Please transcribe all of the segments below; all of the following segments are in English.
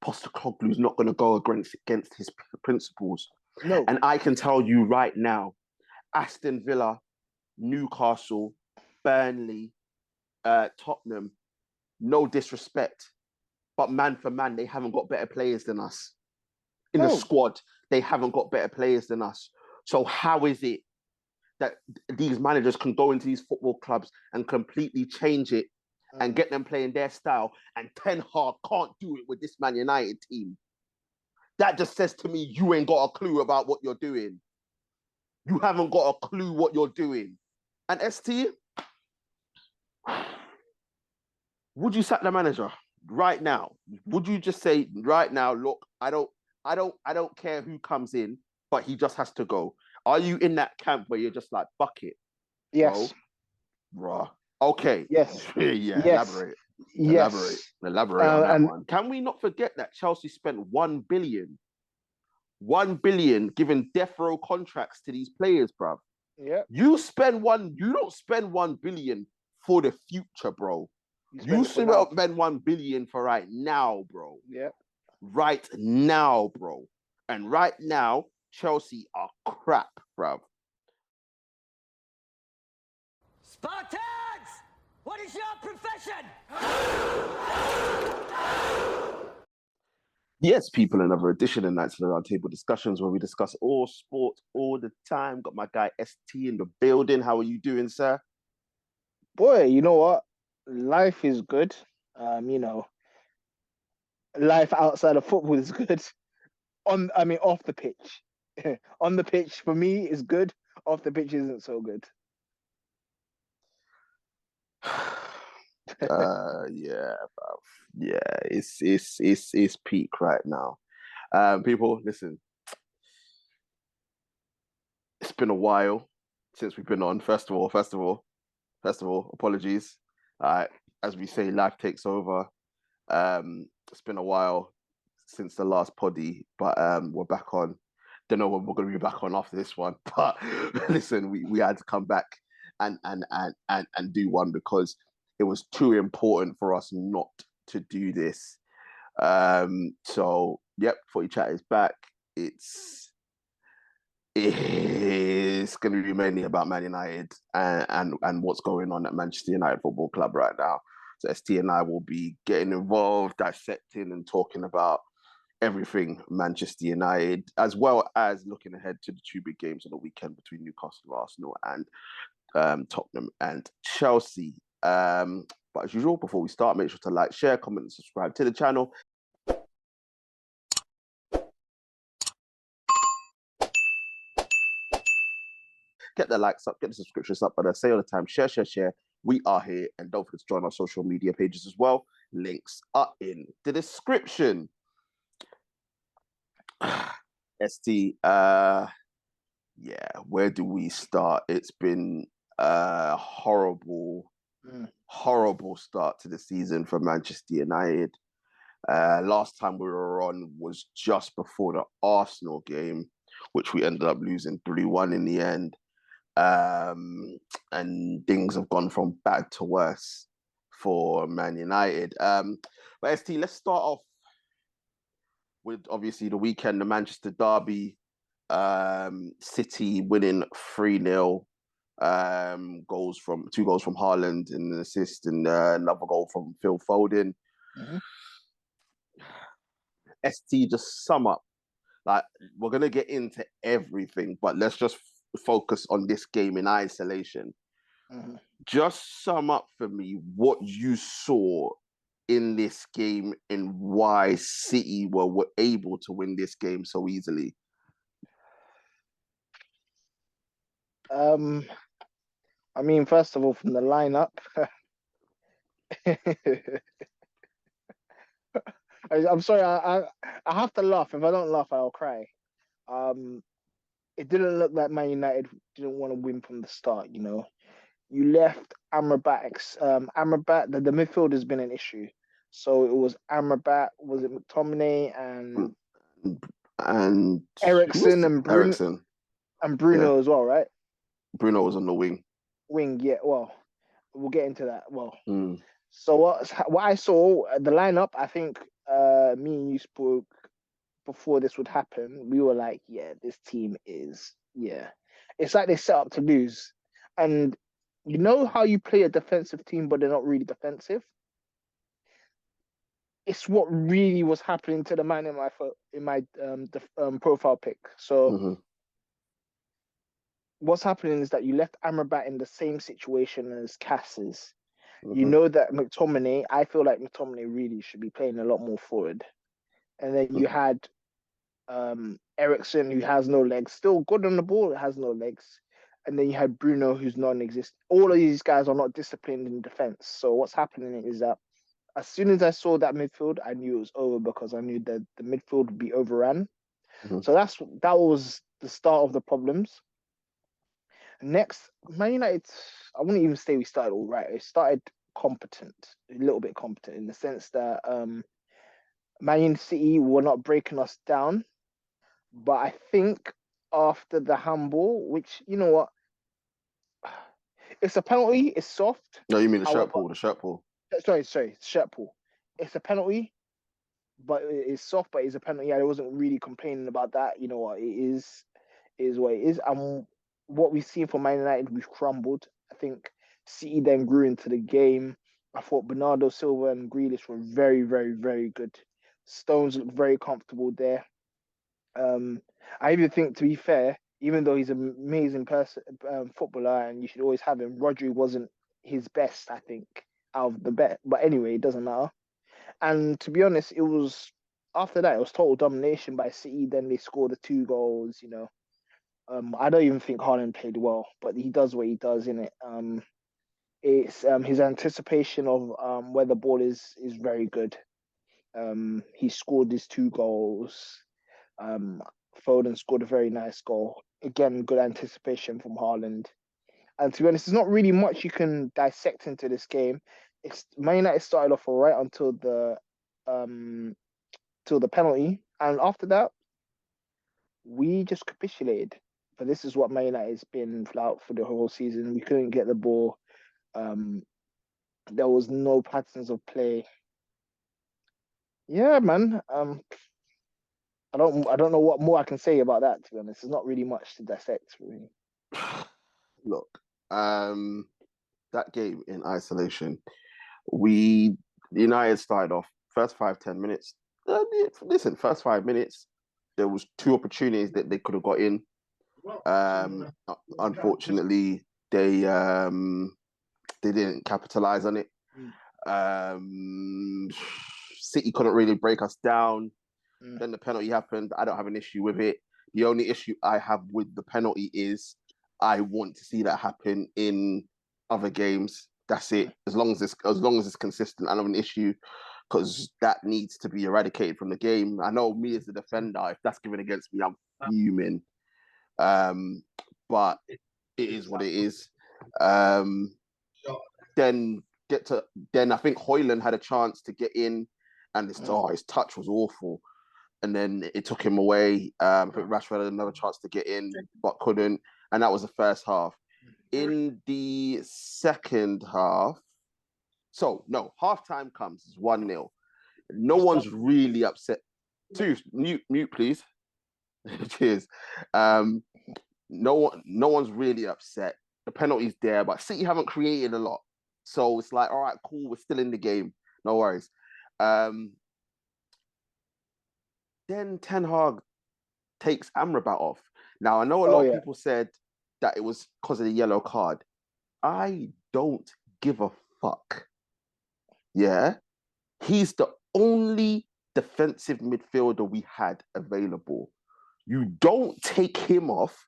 Postecoglou's not going to go against his principles. No. And I can tell you right now, Aston Villa, Newcastle, Burnley, Tottenham, no disrespect, but man for man, they haven't got better players than us. In the squad, they haven't got better players than us. So how is it that these managers can go into these football clubs and completely change it and get them playing their style, and Ten Hag can't do it with this Man United team? That just says to me, you ain't got a clue about what you're doing. You haven't got a clue what you're doing. And ST, would you sack the manager right now? Would you just say right now, look, I don't care who comes in, but he just has to go? Are you in that camp where you're just like, fuck it? Yes. Bro. Okay. Yes. Yeah, yes. Elaborate on that one. Can we not forget that Chelsea spent 1 billion giving death row contracts to these players, bruv? Yeah. You don't spend 1 billion for the future, bro. You spend 1 billion for right now, bro. Yeah. Right now, bro. And right now, Chelsea are crap, bruv. Spartans! What is your profession? Yes, people, another edition of Knightz Round Table Discussions where we discuss all sports all the time. Got my guy ST in the building. How are you doing, sir? Boy, you know what? Life is good. Life outside of football is good. Off the pitch. On the pitch, for me, is good. Off the pitch isn't so good. It's peak right now. People, listen. It's been a while since we've been on. First of all, apologies. As we say, life takes over. It's been a while since the last poddy, but we're back on. Don't know when we're going to be back on after this one, but listen, we had to come back and do one because it was too important for us not to do this. So, yep, Footie Chat is back. It's going to be mainly about Man United and what's going on at Manchester United Football Club right now. So ST and I will be getting involved, dissecting and talking about everything Manchester United, as well as looking ahead to the two big games on the weekend between Newcastle, Arsenal, and Tottenham and Chelsea. But as usual, before we start, make sure to like, share, comment, and subscribe to the channel. Get the likes up, get the subscriptions up, but I say all the time, share. We are here, and don't forget to join our social media pages as well. Links are in the description. ST, where do we start? It's been a horrible start to the season for Manchester United. Last time we were on was just before the Arsenal game, which we ended up losing 3-1 in the end. And things have gone from bad to worse for Man United. But ST, let's start off with obviously the weekend, the Manchester derby, City winning 3-0. Two goals from Haaland and an assist, and another goal from Phil Foden. Mm-hmm. ST, just sum up. Like, we're gonna get into everything, but let's just focus on this game in isolation. Mm-hmm. Just sum up for me what you saw in this game and why City were able to win this game so easily. First of all, from the lineup, I'm sorry, I have to laugh. If I don't laugh, I'll cry. It didn't look like Man United didn't want to win from the start. You left Amrabat. The midfield has been an issue. So it was Amrabat, was it McTominay and Eriksen and Bruno and Bruno as well, right? Bruno was on the wing. Yeah. Well, we'll get into that. So what I saw, the lineup, I think me and you spoke before this would happen, we were like, yeah, this team is, yeah. It's like they set up to lose. And you know how you play a defensive team, but they're not really defensive? It's what really was happening to the man in my profile pic. So Mm-hmm. what's happening is that you left Amrabat in the same situation as Cass is. You Mm-hmm. know that McTominay, I feel like McTominay really should be playing a lot more forward. And then you had Ericsson, who has no legs, still good on the ball, has no legs. And then you had Bruno, who's non-existent. All of these guys are not disciplined in defense. So what's happening is that as soon as I saw that midfield, I knew it was over because I knew that the midfield would be overrun. Mm-hmm. So that was the start of the problems. Next, Man United, I wouldn't even say we started all right. It started competent, a little bit competent in the sense that Man City were not breaking us down. But I think after the handball, which, you know what, it's a penalty, it's soft. No, you mean the shirt However, pull, the shirt pull. sorry, shirt pull. It's a penalty, but it's soft, but it's a penalty. I wasn't really complaining about that. You know what, it is what it is. And what we've seen from Man United, we've crumbled. I think City then grew into the game. I thought Bernardo Silva and Grealish were very, very, very good. Stones looked very comfortable there. I even think, to be fair, even though he's an amazing person, footballer, and you should always have him, Rodri wasn't his best, I think, out of the bet. But anyway, it doesn't matter. And to be honest, it was after that, it was total domination by City. Then they scored the 2 goals. I don't even think Haaland played well, but he does what he does in it. It's his anticipation of where the ball is very good. He scored his 2 goals. Foden scored a very nice goal. Again, good anticipation from Haaland. And to be honest, there's not really much you can dissect into this game. It's Man United started off all right until the penalty, and after that, we just capitulated. But this is what Man United's been out for the whole season. We couldn't get the ball. There was no patterns of play. Yeah, man. I don't know what more I can say about that, to be honest. There's not really much to dissect, really. Look, that game in isolation, United started off first 5-10 minutes. Listen, first 5 minutes, there was 2 opportunities that they could have got in. Unfortunately, they didn't capitalize on it. City couldn't really break us down. Then the penalty happened. I don't have an issue with it. The only issue I have with the penalty is I want to see that happen in other games. That's it. As long as it's consistent, I don't have an issue because that needs to be eradicated from the game. I know me as a defender, if that's given against me, I'm fuming. But it is what it is. Then I think Højlund had a chance to get in, and his touch was awful. And then it took him away. I think Rashford had another chance to get in, but couldn't. And that was the first half. In the second half, halftime comes, it's 1-0. No one's really upset. Mute, please. Cheers. No one's really upset. The penalty's there, but City haven't created a lot. So it's like, all right, cool, we're still in the game. No worries. Then Ten Hag takes Amrabat off. Now, I know a lot of people said that it was because of the yellow card. I don't give a fuck. Yeah? He's the only defensive midfielder we had available. You don't take him off,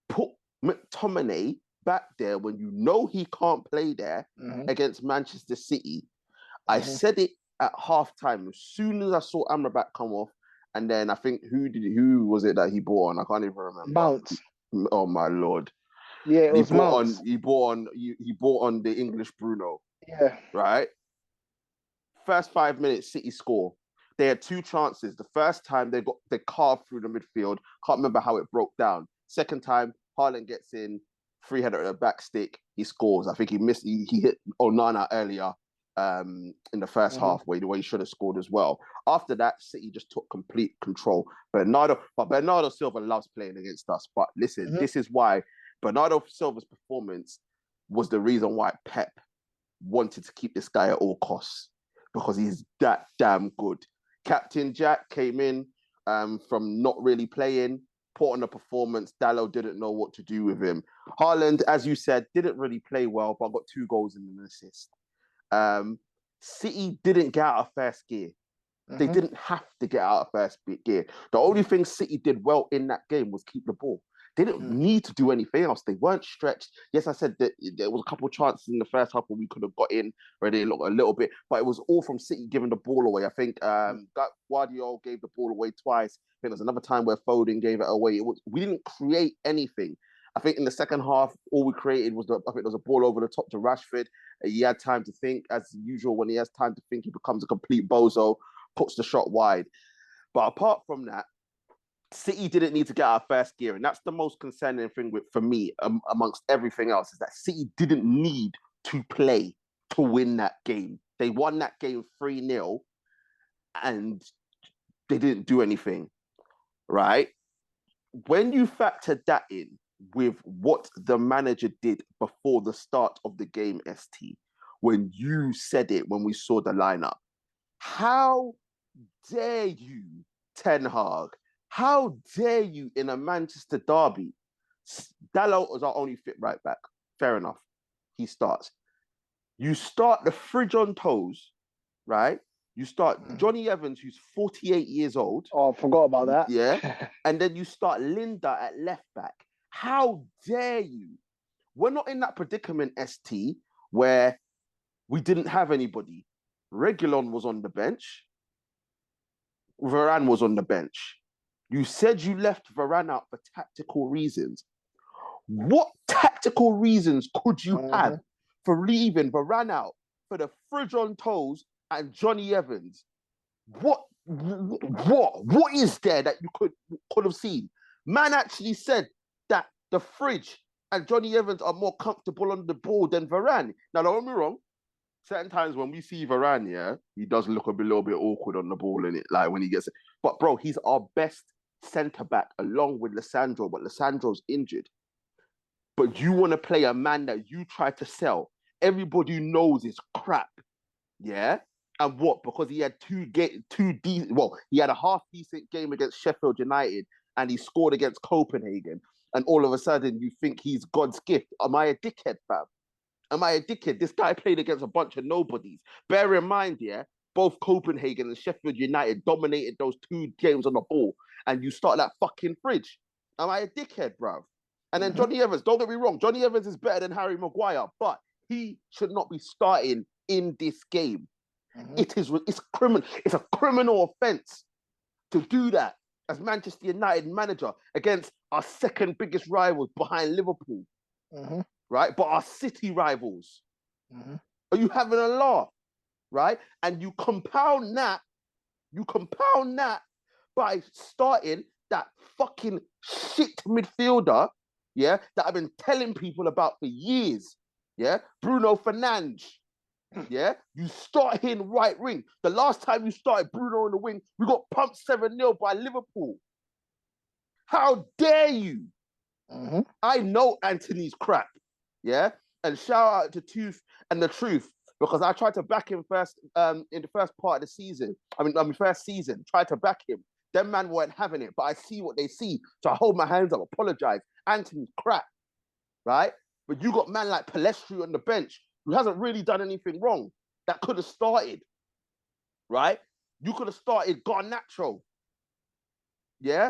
put McTominay back there when you know he can't play there against Manchester City. I said it at halftime as soon as I saw Amrabat come off. And then I think who was it that he bought on? I can't even remember. Mount. Oh my Lord. Yeah, it was Mount. He bought on the English Bruno. Yeah. Right? First 5 minutes, City score. They had 2 chances. The first time they carved through the midfield. Can't remember how it broke down. Second time, Haaland gets in, free header at the back stick, he scores. I think he hit Onana earlier. in the first half where he should have scored as well. After that, City just took complete control. Bernardo Silva loves playing against us. But listen, this is why Bernardo Silva's performance was the reason why Pep wanted to keep this guy at all costs, because he's that damn good. Captain Jack came in from not really playing, put on a performance. Dalot didn't know what to do with him. Haaland, as you said, didn't really play well, but got 2 goals and an assist. City didn't get out of first gear. They didn't have to get out of first gear. The only thing City did well in that game was keep the ball. They didn't need to do anything else. They weren't stretched. Yes, I said that there was a couple of chances in the first half where we could have got in, where they looked a little bit, but it was all from City giving the ball away. I think Guardiola gave the ball away twice. I think there's another time where Foden gave it away. We didn't create anything. I think in the second half, all we created was there was a ball over the top to Rashford. He had time to think. As usual, when he has time to think, he becomes a complete bozo, puts the shot wide. But apart from that, City didn't need to get out of first gear. And that's the most concerning thing for me, amongst everything else, is that City didn't need to play to win that game. They won that game 3-0 and they didn't do anything, right? When you factor that in with what the manager did before the start of the game, ST, when you said it, when we saw the lineup, how dare you, Ten Hag? How dare you in a Manchester derby? Dalot was our only fit right back. Fair enough. He starts. You start the fridge on toes, right? You start Johnny Evans, who's 48 years old. Oh, I forgot about that. Yeah. And then you start Linda at left back. How dare you? We're not in that predicament, ST, where we didn't have anybody. Reguilon was on the bench. Varane was on the bench. You said you left Varane out for tactical reasons. What tactical reasons could you have for leaving Varane out for the fridge on toes and Johnny Evans? What is there that you could have seen? Man actually said that the fridge and Johnny Evans are more comfortable on the ball than Varane. Now, don't get me wrong. Certain times when we see Varane, yeah, he does look a little bit awkward on the ball, in it, like when he gets it. But bro, he's our best centre-back along with Lissandro, but Lissandro's injured. But you want to play a man that you try to sell. Everybody knows is crap, yeah? And what? Because he had he had a half-decent game against Sheffield United and he scored against Copenhagen. And all of a sudden you think he's God's gift. Am I a dickhead, fam? Am I a dickhead? This guy played against a bunch of nobodies. Bear in mind, yeah, both Copenhagen and Sheffield United dominated those 2 games on the ball. And you start that fucking fridge. Am I a dickhead, bruv? And then Johnny Evans, don't get me wrong, Johnny Evans is better than Harry Maguire, but he should not be starting in this game. It's a criminal offence to do that as Manchester United manager against our second biggest rivals behind Liverpool, right? But our City rivals. Are you having a laugh, right? And you compound that by starting that fucking shit midfielder, yeah, that I've been telling people about for years, yeah? Bruno Fernandes, yeah? You start him right wing. The last time you started Bruno in the wing, we got pumped 7-0 by Liverpool. How dare you? I know Anthony's crap, yeah? And shout out to Tooth and the Truth, because I tried to back him first in the first part of the season. First season, tried to back him. Them man weren't having it, but I see what they see. So I hold my hands up, apologize. Anthony's crap, right? But you got man like Palestri on the bench who hasn't really done anything wrong that could have started, right? You could have started Garnacho, yeah?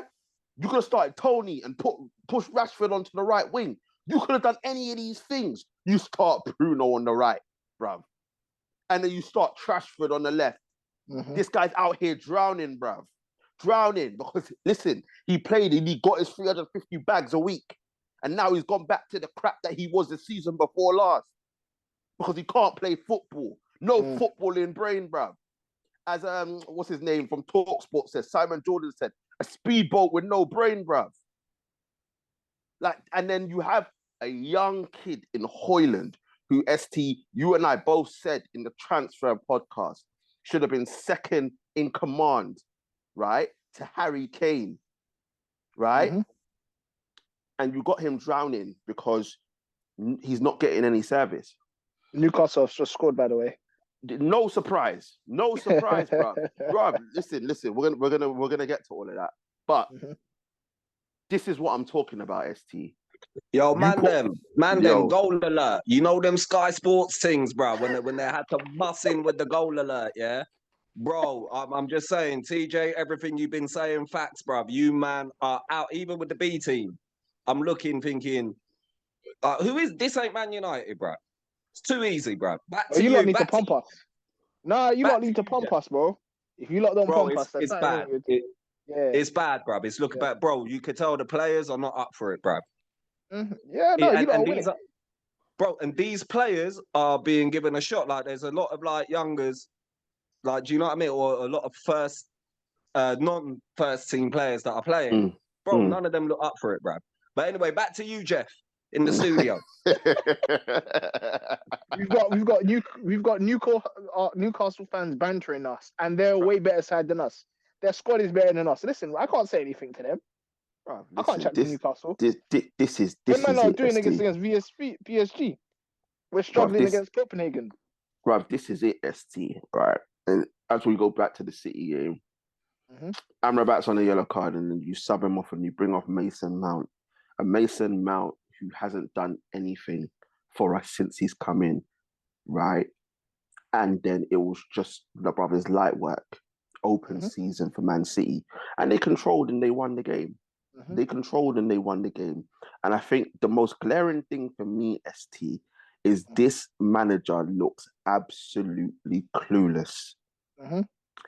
You could have started Tony and push Rashford onto the right wing. You could have done any of these things. You start Bruno on the right, bruv. And then you start Trashford on the left. This guy's out here drowning, bruv. Drowning, because listen, he played and he got his 350 bags a week. And now he's gone back to the crap that he was the season before last. Because he can't play football. No footballing brain, bruv. As what's his name from TalkSport says, Simon Jordan said, a speedboat with no brain, bruv. Like, and then you have a young kid in Hoyland who ST, you and I both said in the transfer podcast, should have been second in command, right, to Harry Kane, right? Mm-hmm. And you got him drowning because he's not getting any service. Newcastle have just scored, by the way. No surprise, bro. Bro, listen. We're gonna get to all of that, but this is what I'm talking about, ST. Yo, them, goal alert. You know them Sky Sports things, bro, when they had to bust in with the goal alert, yeah? Bro, I'm just saying, TJ, everything you've been saying, facts, bro. You, man, are out, even with the B team. I'm looking, thinking, who is, this ain't Man United, bro. It's too easy, bro. Back to you you. lot need to pump us. Nah, you lot need to pump us, bro. If you lot don't pump us, it's bad. It's bad, bro. It's looking bad. Bro, you could tell the players are not up for it, bro. Yeah, no, you don't win it. Bro, and these players are being given a shot. Like, there's a lot of, like, youngers, like, do you know what I mean? Or a lot of non-first team players that are playing. Bro, none of them look up for it, bro. But anyway, back to you, Jeff, in the studio. we've got Newcastle fans bantering us, and they're a way better side than us. Their squad is better than us. Listen, I can't say anything to them. Bro, I can't chat to Newcastle. This is men are doing against PSG. We're struggling against Copenhagen. Bro, this is it, ST, right? And as we go back to the City game, Amrabat's on a yellow card, and then you sub him off and you bring off Mason Mount. A Mason Mount who hasn't done anything for us since he's come in, right? And then it was just the brothers' light work, open season for Man City. And they controlled and they won the game. They controlled and they won the game. And I think the most glaring thing for me, ST, is this manager looks absolutely clueless.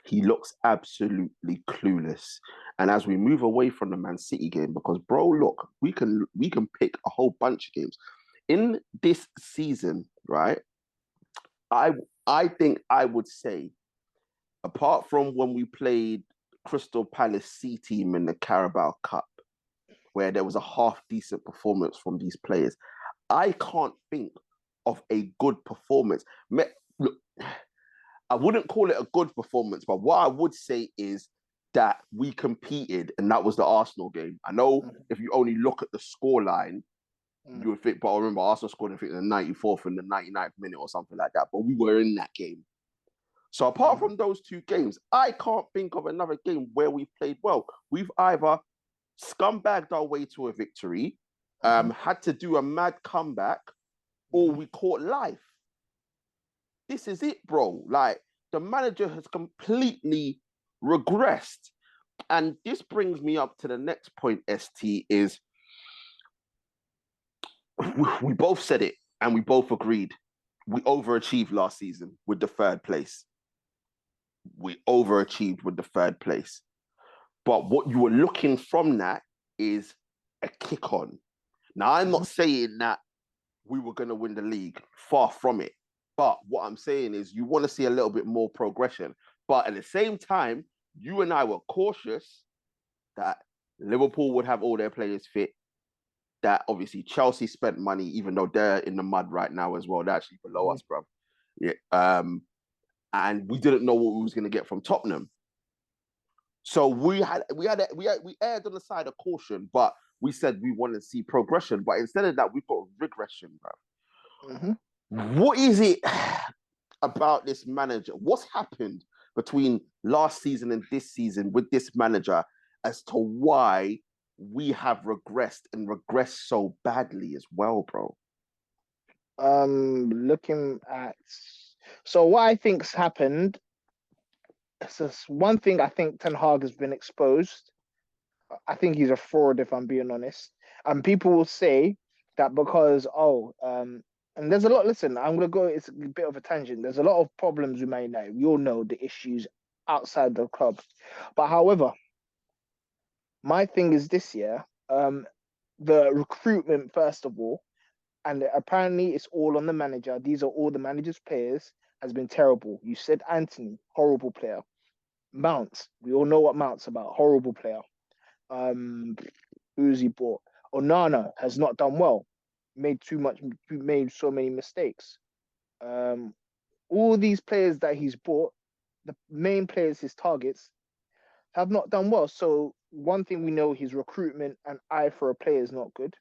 He looks absolutely clueless. And as we move away from the Man City game, because bro, look, we can pick a whole bunch of games. In this season, right? I think I would say, apart from when we played Crystal Palace C team in the Carabao Cup, where there was a half decent performance from these players, I can't think of a good performance. Look, I wouldn't call it a good performance, but what I would say is that we competed, and that was the Arsenal game. I know if you only look at the scoreline, you would think, but I remember Arsenal scored, I think, in the 94th and the 99th minute or something like that, but we were in that game. So apart from those two games, I can't think of another game where we played well. We've either scumbagged our way to a victory, had to do a mad comeback, or we caught life. This is it, bro. Like, the manager has completely regressed. And this brings me up to the next point, ST, is we both said it and we both agreed. We overachieved last season with the third place. But what you were looking from that is a kick on. Now, I'm not saying that we were going to win the league. Far from it. But what I'm saying is you want to see a little bit more progression. But at the same time, you and I were cautious that Liverpool would have all their players fit, that obviously Chelsea spent money, even though they're in the mud right now as well. They're actually below us, bro. Yeah. And we didn't know what we was going to get from Tottenham. So we erred on the side of caution, but we said we wanted to see progression. But instead of that, we've got regression, bro. What is it about this manager? What's happened between last season and this season with this manager as to why we have regressed and regressed so badly as well, bro? Looking at... So what I think's happened, so one thing, I think Ten Hag has been exposed. I think he's a fraud, if I'm being honest. And people will say that because, and there's a lot, listen, I'm going to go, it's a bit of a tangent. There's a lot of problems with Man United. We all know the issues outside the club. But however, my thing is this year, the recruitment, first of all, and apparently it's all on the manager. These are all the manager's players, has been terrible. You said Anthony, horrible player. Mount, we all know what Mount's about, horrible player. Who's he bought? Onana has not done well. made so many mistakes. All these players that he's bought, the main players, his targets, have not done well. So one thing we know, his recruitment and eye for a player is not good.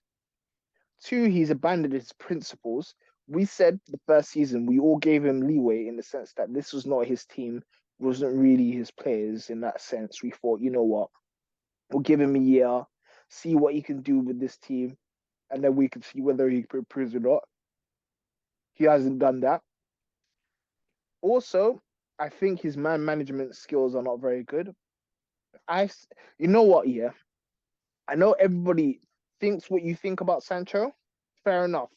Two, he's abandoned his principles. We said the first season we all gave him leeway in the sense that this was not his team, wasn't really his players in that sense. We thought, you know what, we'll give him a year, see what he can do with this team, and then we can see whether he improves or not. He hasn't done that. Also, I think his man management skills are not very good. You know what? Yeah, I know everybody thinks what you think about Sancho. Fair enough.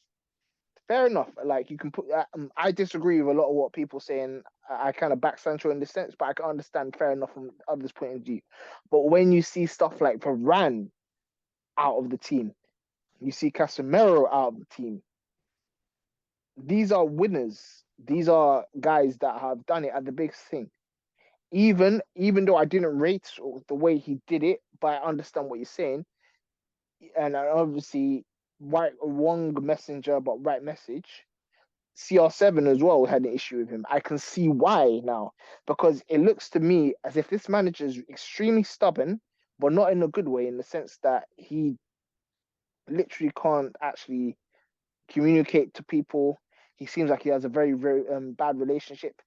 Fair enough. Like you can put that. I disagree with a lot of what people saying. I kind of back Sancho in this sense, but I can understand fair enough from others' point of view. But when you see stuff like Varane out of the team, you see Casemiro out of the team. These are winners. These are guys that have done it at the biggest thing. Even though I didn't rate the way he did it, but I understand what you're saying. And obviously, wrong messenger, but right message. CR7 as well had an issue with him. I can see why now, because it looks to me as if this manager is extremely stubborn, but not in a good way, in the sense that he literally can't actually communicate to people. He seems like he has a very, very bad relationship.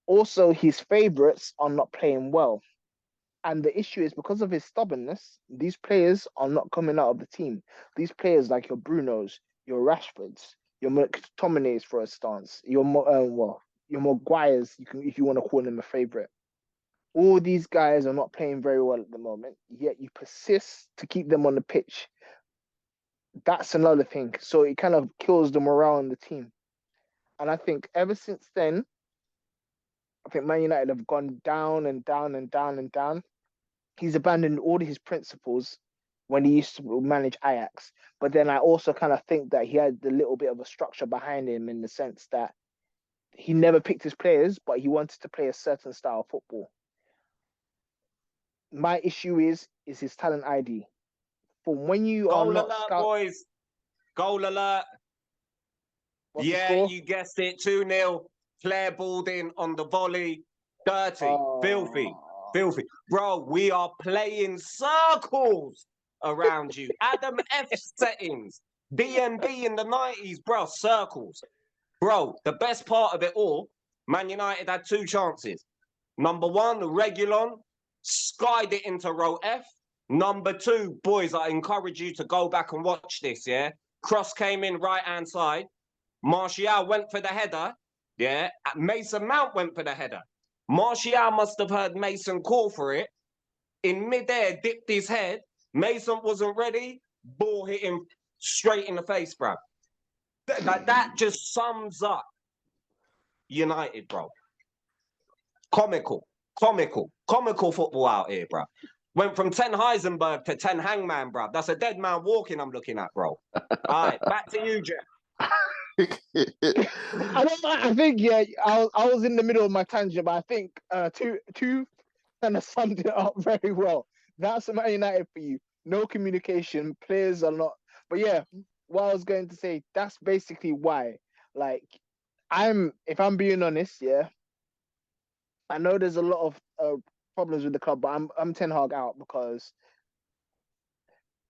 Also, his favourites are not playing well. And the issue is because of his stubbornness, these players are not coming out of the team. These players like your Brunos, your Rashfords, your McTominays for a stance, your Maguires, if you want to call them a favourite. All these guys are not playing very well at the moment, yet you persist to keep them on the pitch. That's another thing. So it kind of kills the morale in the team. And I think ever since then, I think Man United have gone down and down and down and down. He's abandoned all his principles when he used to manage Ajax. But then I also kind of think that he had a little bit of a structure behind him in the sense that he never picked his players, but he wanted to play a certain style of football. My issue is his talent ID. From when you Goal are not alert, boys. Goal alert. What's the Yeah, score? you guessed it. 2-0. Claire balled in on the volley. Dirty. Filthy. Filthy. Bro, we are playing circles around you. Adam F settings. DNB in the 90s, bro. Circles. Bro, the best part of it all, Man United had 2 chances. Number 1, Reguilon skied it into row F. Number 2, boys, I encourage you to go back and watch this, yeah? Cross came in right-hand side. Martial went for the header, yeah? Mason Mount went for the header. Martial must have heard Mason call for it. In midair, dipped his head. Mason wasn't ready. Ball hit him straight in the face, bro. That just sums up United, bro. Comical football out here, bro. Went from Ten Heisenberg to Ten Hangman, bro. That's a dead man walking I'm looking at, bro. All right, back to you, Jeff. I think, yeah, I was in the middle of my tangent, but I think two kind of summed it up very well. That's Man United for you. No communication, players are not. But yeah, what I was going to say, that's basically why. Like, if I'm being honest, yeah, I know there's a lot of problems with the club, but I'm Ten Hag out because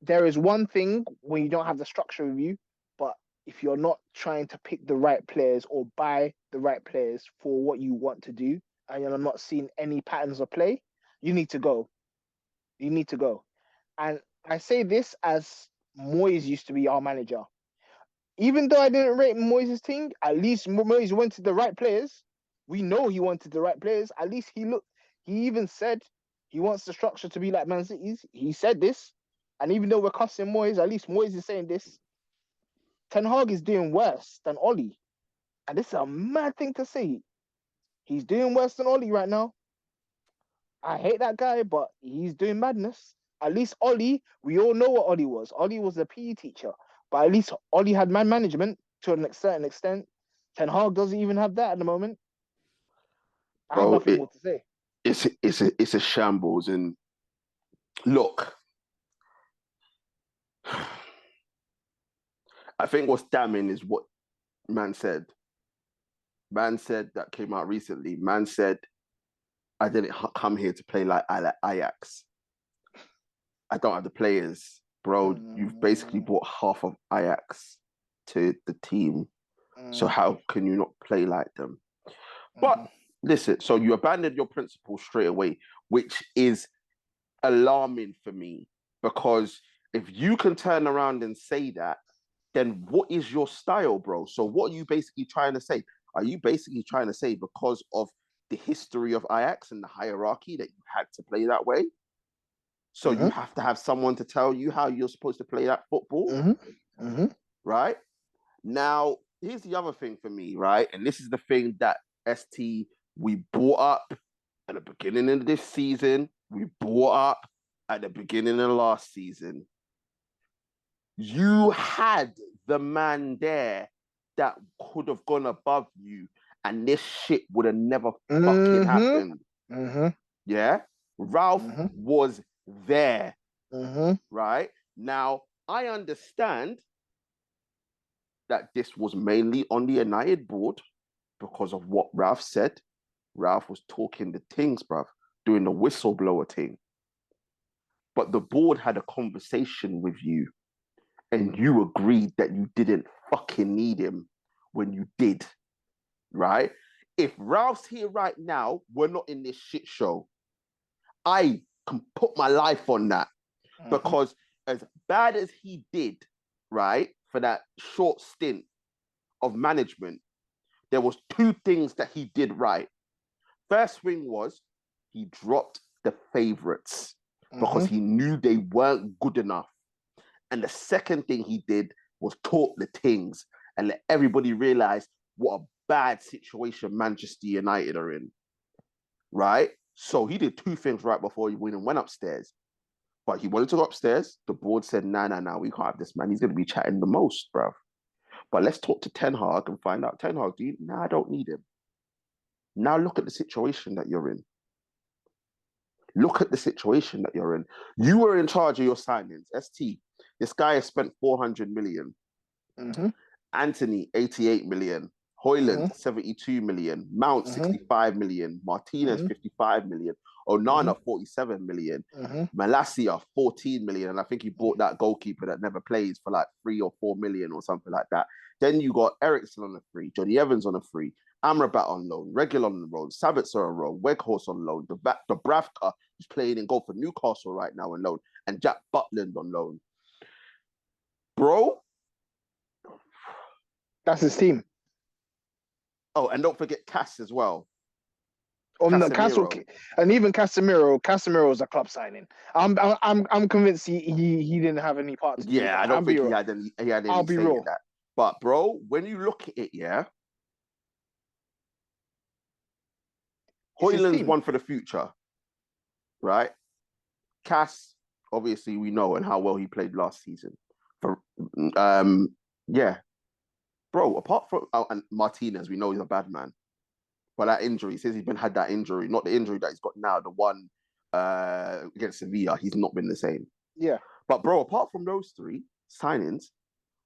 there is one thing when you don't have the structure with you, but if you're not trying to pick the right players or buy the right players for what you want to do, and you're not seeing any patterns of play, you need to go. You need to go. And I say this as Moyes used to be our manager. Even though I didn't rate Moyes' team, at least Moyes wanted the right players. We know he wanted the right players. At least he even said he wants the structure to be like Man City's. He said this. And even though we're cussing Moyes, at least Moyes is saying this. Ten Hag is doing worse than Oli. And this is a mad thing to say. He's doing worse than Oli right now. I hate that guy, but he's doing madness. At least Oli, we all know what Oli was. Oli was a PE teacher. But at least Oli had man management to a certain extent. Ten Hag doesn't even have that at the moment. I have nothing more to say. It's a shambles. And look, I think what's damning is what man said. Man said that came out recently. Man said, I didn't come here to play like Ajax. I don't have the players. Bro, you've basically brought half of Ajax to the team. So how can you not play like them? But listen, so you abandoned your principles straight away, which is alarming for me, because if you can turn around and say that, then what is your style, bro? So what are you basically trying to say? Are you basically trying to say because of the history of Ajax and the hierarchy that you had to play that way? So you have to have someone to tell you how you're supposed to play that football, right? Now, here's the other thing for me, right? And this is the thing that ST, we brought up at the beginning of this season. We brought up at the beginning of last season. You had the man there that could have gone above you, and this shit would have never fucking happened. Yeah? Ralph was there, right? Now, I understand that this was mainly on the United board because of what Ralph said. Ralph was talking the things, bruv, doing the whistleblower thing. But the board had a conversation with you, and you agreed that you didn't fucking need him when you did, right? If Ralph's here right now, we're not in this shit show. I can put my life on that, because as bad as he did, right, for that short stint of management, there was two things that he did right. First thing was he dropped the favourites because he knew they weren't good enough. And the second thing he did was talk the things and let everybody realize what a bad situation Manchester United are in, right? So he did two things right before he went upstairs. But he wanted to go upstairs. The board said, nah, we can't have this man. He's going to be chatting the most, bruv. But let's talk to Ten Hag and find out, Ten Hag, I don't need him. Now look at the situation that you're in. Look at the situation that you're in. You were in charge of your signings. ST, this guy has spent 400 million. Anthony, 88 million. Hoyland, 72 million. Mount, 65 million. Martinez, 55 million. Onana, 47 million. Malacia, 14 million. And I think he bought that goalkeeper that never plays for like 3 or 4 million or something like that. Then you got Eriksen on a free, Johnny Evans on a free, Amrabat on loan, Regular on the road, Sabitzer on loan, Weghorst on loan, Dubravka, who's playing in goal for Newcastle right now on loan, and Jack Butland on loan. Bro. That's his team. Oh, and don't forget Cass as well. And even Casemiro is a club signing. I'm convinced he didn't have any part to do with that. I don't think he had any say in that. But bro, when you look at it, yeah, Hoyland's one for the future, right? Cass, obviously we know and how well he played last season. Bro, apart from and Martinez, we know he's a bad man. But that injury, he says he's had that injury, not the injury that he's got now, the one against Sevilla, he's not been the same. Yeah. But bro, apart from those three signings,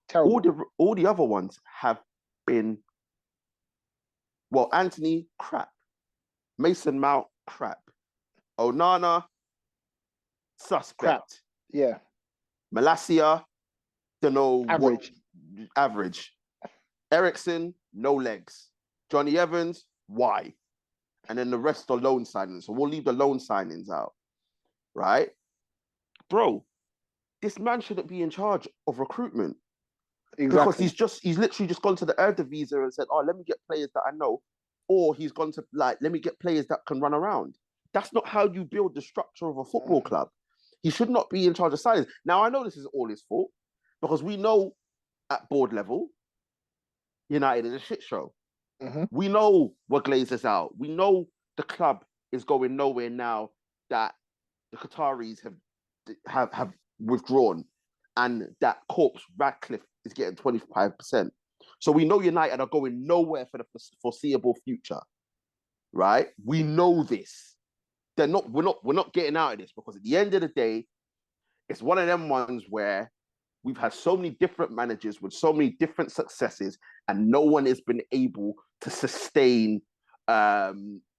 terrible. All the other ones have been, well, Anthony, crap. Mason Mount, crap. Onana, suspect. Crap. Yeah. Malacia, don't know. Average. Eriksen, no legs. Johnny Evans, why? And then the rest are loan signings. So we'll leave the loan signings out, right? Bro, this man shouldn't be in charge of recruitment. Exactly. Because he's literally just gone to the Eredivisie and said, oh, let me get players that I know. Or he's gone to, let me get players that can run around. That's not how you build the structure of a football club. He should not be in charge of signings. Now, I know this is all his fault, because we know at board level, United is a shit show. We know what Glazer's out. We know the club is going nowhere now that the Qataris have withdrawn, and that corpse Ratcliffe is getting 25%. So we know United are going nowhere for the foreseeable future, right? We know this. We're not getting out of this, because at the end of the day, it's one of them ones where we've had so many different managers with so many different successes, and no one has been able to sustain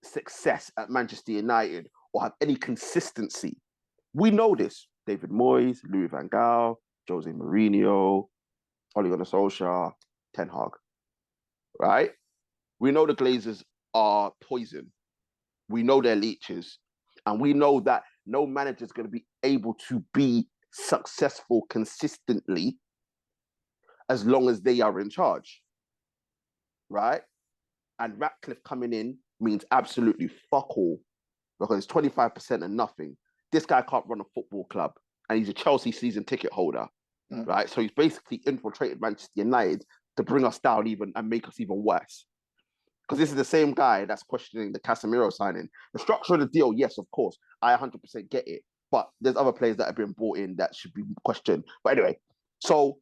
success at Manchester United or have any consistency. We know this. David Moyes, Louis van Gaal, Jose Mourinho, Ole Gunnar Solskjaer, Ten Hag, right? We know the Glazers are poison. We know they're leeches. And we know that no manager is going to be able to be successful consistently as long as they are in charge, right? And Ratcliffe coming in means absolutely fuck all, because it's 25% and nothing. This guy can't run a football club, and he's a Chelsea season ticket holder, right? So he's basically infiltrated Manchester United to bring us down even and make us even worse. Because this is the same guy that's questioning the Casemiro signing. The structure of the deal, yes, of course, I 100% get it. But there's other players that have been brought in that should be questioned. But anyway, so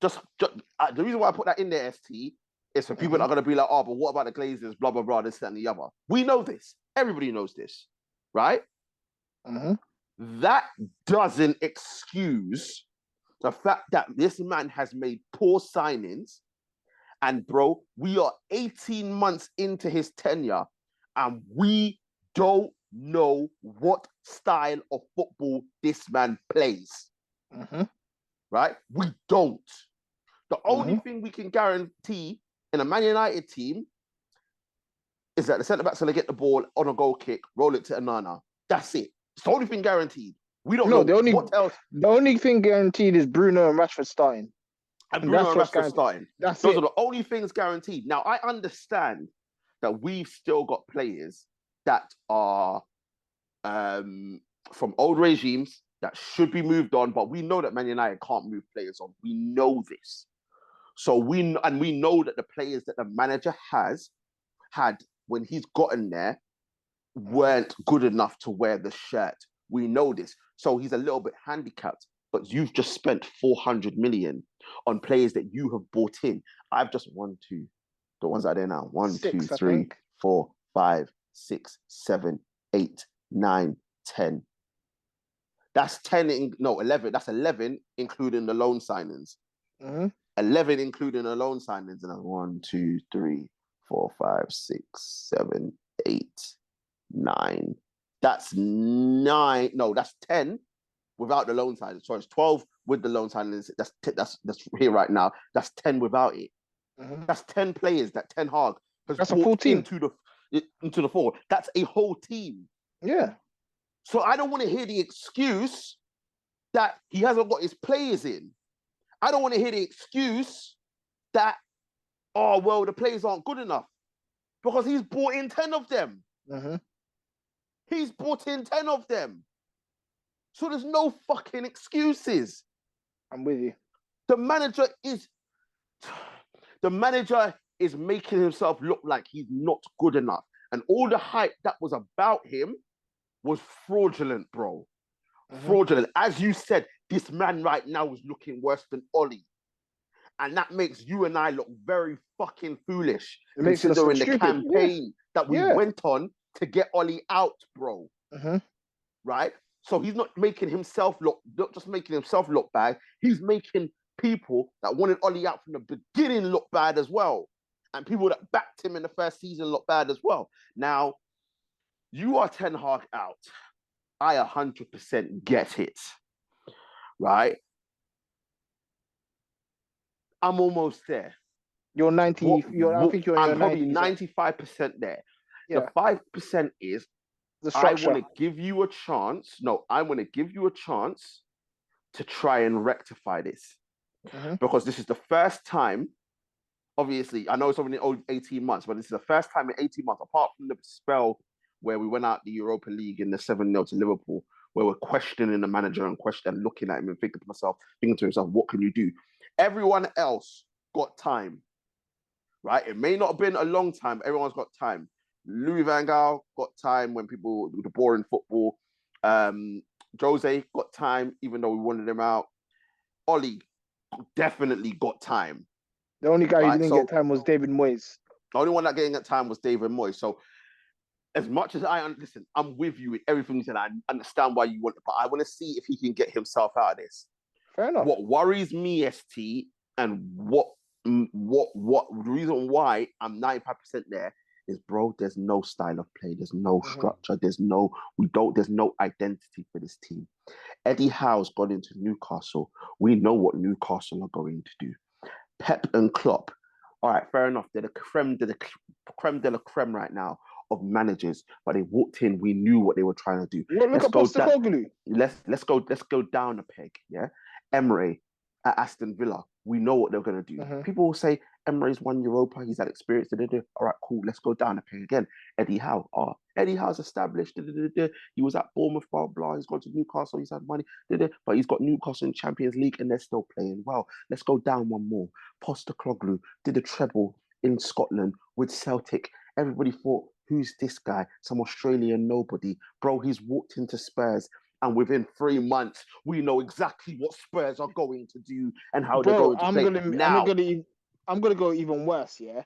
just the reason why I put that in there, ST, is for people that are going to be like, oh, but what about the Glazers, blah, blah, blah, this, that, and the other. We know this. Everybody knows this, right? That doesn't excuse the fact that this man has made poor signings. And bro, we are 18 months into his tenure, and we don't know what style of football this man plays. Right? We don't. The only thing we can guarantee in a Man United team is that the centre-back's going to get the ball on a goal kick, roll it to Onana. That's it. It's the only thing guaranteed. We don't know what else. The only thing guaranteed is Bruno and Rashford starting. And Bruno and Rashford starting. Those are the only things guaranteed. Now, I understand that we've still got players that are from old regimes that should be moved on, but we know that Man United can't move players on. We know this. So we know that the players that the manager has had when he's gotten there weren't good enough to wear the shirt. We know this. So he's a little bit handicapped. But you've just spent 400 million on players that you have bought in. I've just the ones that are there now. 1, 2, 3, 4, 5, 6, 7, 8, 9, 10. That's 11. That's 11, including the loan signings. 11, including the loan signings. And 1, 2, 3, 4, 5, 6, 7, 8, 9. That's 9. No, that's 10. Without the loan signings. So it's 12 with the loan signings. That's here right now. That's 10 without it. That's 10 players that Ten Hag has brought into the fold. That's a whole team. Yeah. So I don't want to hear the excuse that he hasn't got his players in. I don't want to hear the excuse that, oh, well, the players aren't good enough. Because he's brought in 10 of them. He's brought in 10 of them. So there's no fucking excuses. I'm with you. The manager is making himself look like he's not good enough. And all the hype that was about him was fraudulent, bro. Fraudulent. As you said, this man right now is looking worse than Ollie. And that makes you and I look very fucking foolish. It makes it considering the campaign that we went on to get Ollie out, bro. Right? So he's not making himself not just making himself look bad, he's making people that wanted Ollie out from the beginning look bad as well. And people that backed him in the first season look bad as well. Now, you are Ten Hag out. I 100% get it. Right? I'm almost there. You're 90. I think you're I'm probably 95% there. The 5% is I want to give you a chance. No, I want to give you a chance to try and rectify this. Because this is the first time, obviously, I know it's only 18 months, but this is the first time in 18 months, apart from the spell where we went out the Europa League in the 7-0 to Liverpool, where we're questioning the manager and looking at him and thinking to himself, what can you do? Everyone else got time, right? It may not have been a long time, but everyone's got time. Louis van Gaal got time when people do the boring football. Jose got time, even though we wanted him out. Ollie definitely got time. The only guy who didn't get time was David Moyes. The only one that getting at time was David Moyes. So as much as listen, I'm with you with everything you said. I understand why you want it, but I want to see if he can get himself out of this. Fair enough. What worries me, ST, and what the reason why I'm 95% there is, bro, there's no style of play, there's no structure, there's no identity for this team. Eddie Howe's gone into Newcastle. We know what Newcastle are going to do. Pep and Klopp, all right, fair enough. They're the creme de la creme right now of managers, but they walked in. We knew what they were trying to do. Well, look at Postecoglou. Let's go down a peg. Yeah, Emery at Aston Villa. We know what they're going to do. People will say Emery's won Europa. He's had experience. All right, cool. Let's go down a peg again. Eddie Howe. Eddie Howe's established. He was at Bournemouth. Blah blah. He's gone to Newcastle. He's had money. But he's got Newcastle in Champions League, and they're still playing well. Let's go down one more. Postecoglou did a treble in Scotland with Celtic. Everybody thought, who's this guy? Some Australian nobody. Bro, he's walked into Spurs, and within 3 months, we know exactly what Spurs are going to do and how they're going to play. I'm gonna go even worse, yeah.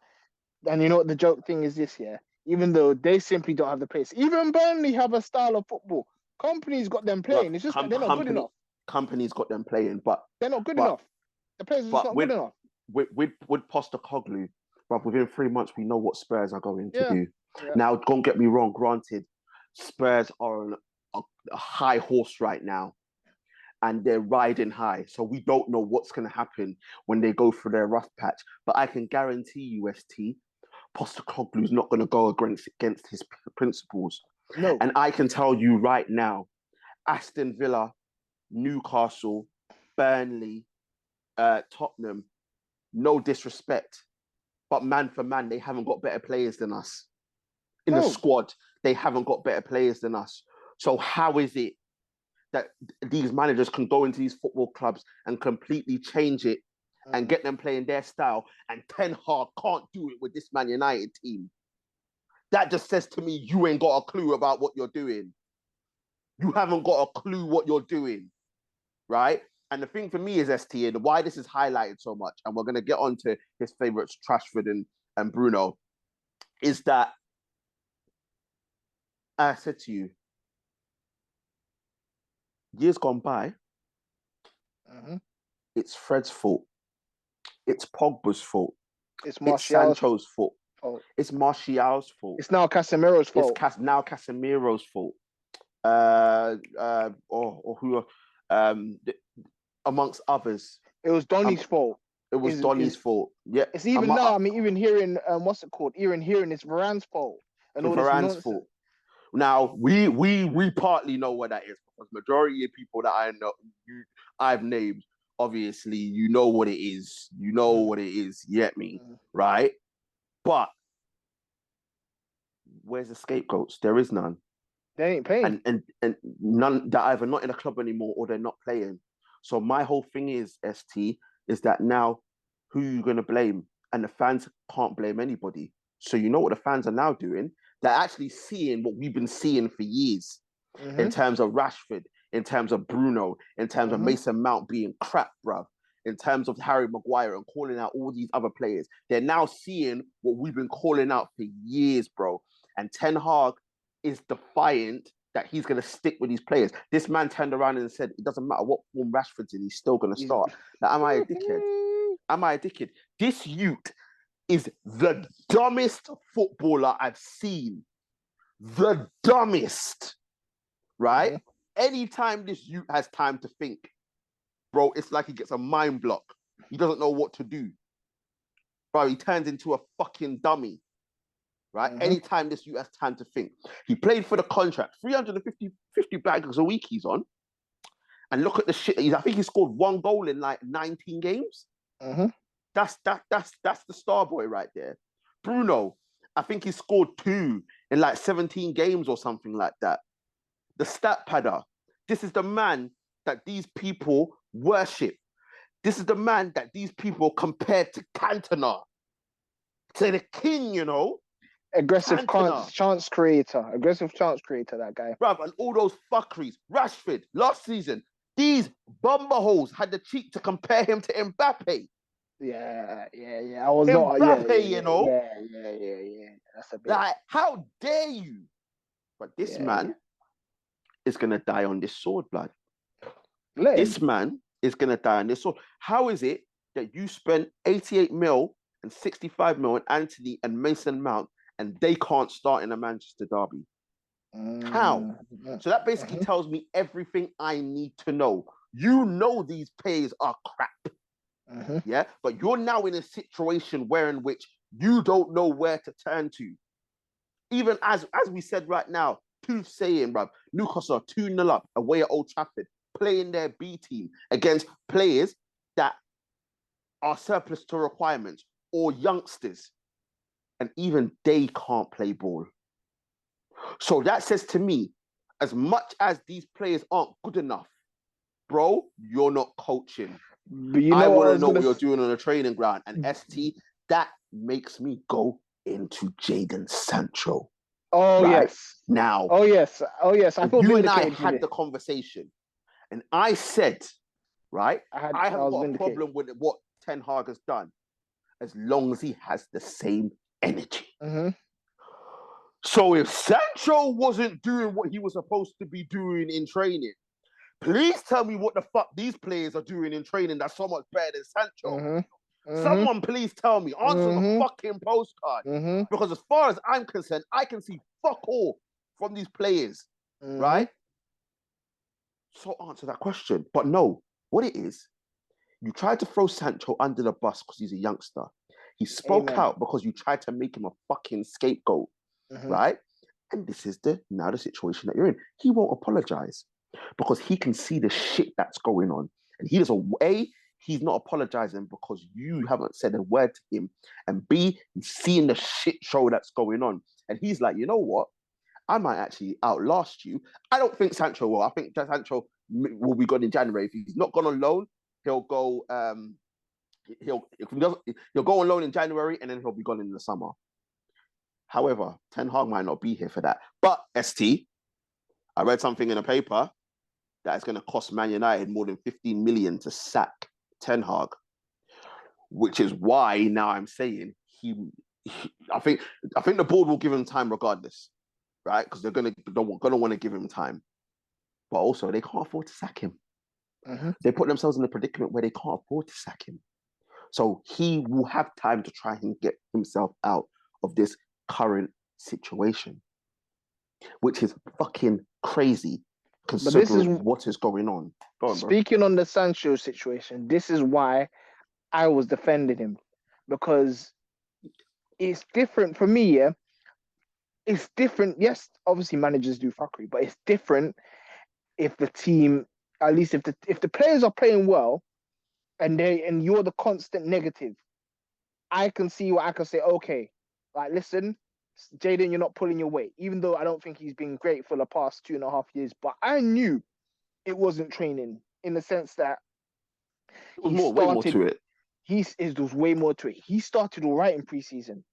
And you know what the joke thing is this, yeah? Even though they simply don't have the pace. Even Burnley have a style of football. Company's got them playing. It's just that they're not good enough. Company's got them playing, but they're not good enough. The players are just not good enough. With Postecoglou, but within 3 months, we know what Spurs are going to do. Yeah. Now, don't get me wrong. Granted, Spurs are on a high horse right now, and they're riding high. So we don't know what's going to happen when they go through their rough patch. But I can guarantee you, ST, Postecoglou's not going to go against his principles. No. And I can tell you right now, Aston Villa, Newcastle, Burnley, Tottenham, no disrespect, but man for man, they haven't got better players than us. In the squad, they haven't got better players than us. So how is it that these managers can go into these football clubs and completely change it and get them playing their style, and Ten Hag can't do it with this Man United team? That just says to me, you ain't got a clue about what you're doing. You haven't got a clue what you're doing, right? And the thing for me is, ST, and why this is highlighted so much, and we're going to get on to his favourites, Rashford and Bruno, is that I said to you, years gone by, it's Fred's fault. It's Pogba's fault. It's Sancho's fault. It's Martial's fault. It's now Casemiro's fault. It's now Casemiro's fault. Amongst others. It was Donny's fault. It was Donny's fault. Yeah. It's even now. I mean, even hearing what's it called? Even hearing it's Varane's fault and all Varane's fault. Now we partly know what that is, because majority of people that I know, I've named, obviously you know what it is. You know what it is. You get me, right? But where's the scapegoats? There is none. They ain't playing, and none that either not in a club anymore or they're not playing. So my whole thing is, ST, is that now who are you gonna blame? And the fans can't blame anybody. So you know what the fans are now doing? They're actually seeing what we've been seeing for years in terms of Rashford, in terms of Bruno, in terms of Mason Mount being crap, bruv, in terms of Harry Maguire and calling out all these other players. They're now seeing what we've been calling out for years, bro. And Ten Hag is defiant that he's going to stick with these players. This man turned around and said, it doesn't matter what form Rashford's in, he's still going to start. Now, am I a dickhead? Am I a dickhead? This youth is the dumbest footballer I've seen. The dumbest, right? Anytime this youth has time to think, bro, it's like he gets a mind block. He doesn't know what to do. Bro, he turns into a fucking dummy, right? Anytime this youth has time to think. He played for the contract, 350 bags a week he's on. And look at the shit. I think he scored 1 goal in like 19 games. That's the star boy right there. Bruno, I think he scored 2 in like 17 games or something like that. The stat padder. This is the man that these people worship. This is the man that these people compare to Cantona, to the king, you know. Aggressive chance creator, that guy. Bruv, and all those fuckeries. Rashford, last season, these bumberholes had the cheek to compare him to Mbappe. Yeah. I was Mbappe, not. you know. Yeah. That's a bit. Like, how dare you? But this man is gonna die on this sword, blood. This man is going to die on this sword. How is it that you spent 88 mil and 65 mil on Anthony and Mason Mount and they can't start in a Manchester derby? How? So that basically tells me everything I need to know. You know these players are crap. Yeah, but you're now in a situation where in which you don't know where to turn to. Even as we said right now, Tooth saying, bruv, Newcastle are 2-0 up away at Old Trafford, playing their B team against players that are surplus to requirements or youngsters. And even they can't play ball. So that says to me, as much as these players aren't good enough, bro, you're not coaching. But you know I want to know what what you're doing on the training ground. And ST, that makes me go into Jadon Sancho. Oh, right? yes. Now. Oh, yes. Oh, yes. I feel you and I vindicated had the conversation. And I said, right, I haven't got a problem with what Ten Hag has done as long as he has the same energy. So if Sancho wasn't doing what he was supposed to be doing in training, please tell me what the fuck these players are doing in training that's so much better than Sancho. Someone please tell me. Answer the fucking postcard. Because as far as I'm concerned, I can see fuck all from these players, right? So answer that question. But no, what it is, you tried to throw Sancho under the bus because he's a youngster. He spoke out because you tried to make him a fucking scapegoat, right? And this is now the situation that you're in. He won't apologize because he can see the shit that's going on. And he doesn't, A, he's not apologizing because you haven't said a word to him. And B, he's seeing the shit show that's going on. And he's like, you know what? I might actually outlast you. I don't think Sancho will. I think Sancho will be gone in January. If he's not gone on loan, he'll go. He'll go on loan in January, and then he'll be gone in the summer. However, Ten Hag might not be here for that. But ST, I read something in a paper that is going to cost Man United more than 15 million to sack Ten Hag, which is why now I'm saying I think the board will give him time regardless. Right, because they're gonna want to give him time, but also they can't afford to sack him. They put themselves in a predicament where they can't afford to sack him, so he will have time to try and get himself out of this current situation, which is fucking crazy considering what is going on. Go on, speaking on the Sancho situation, this is why I was defending him, because it's different for me. Yeah. It's different. Yes, obviously managers do fuckery, but it's different if the team, at least if the players are playing well, and you're the constant negative. I can see what I can say. Okay, like listen, Jadon, you're not pulling your weight. Even though I don't think he's been great for the past 2.5 years, but I knew it wasn't training in the sense that way more to it. There's way more to it. He started all right in preseason.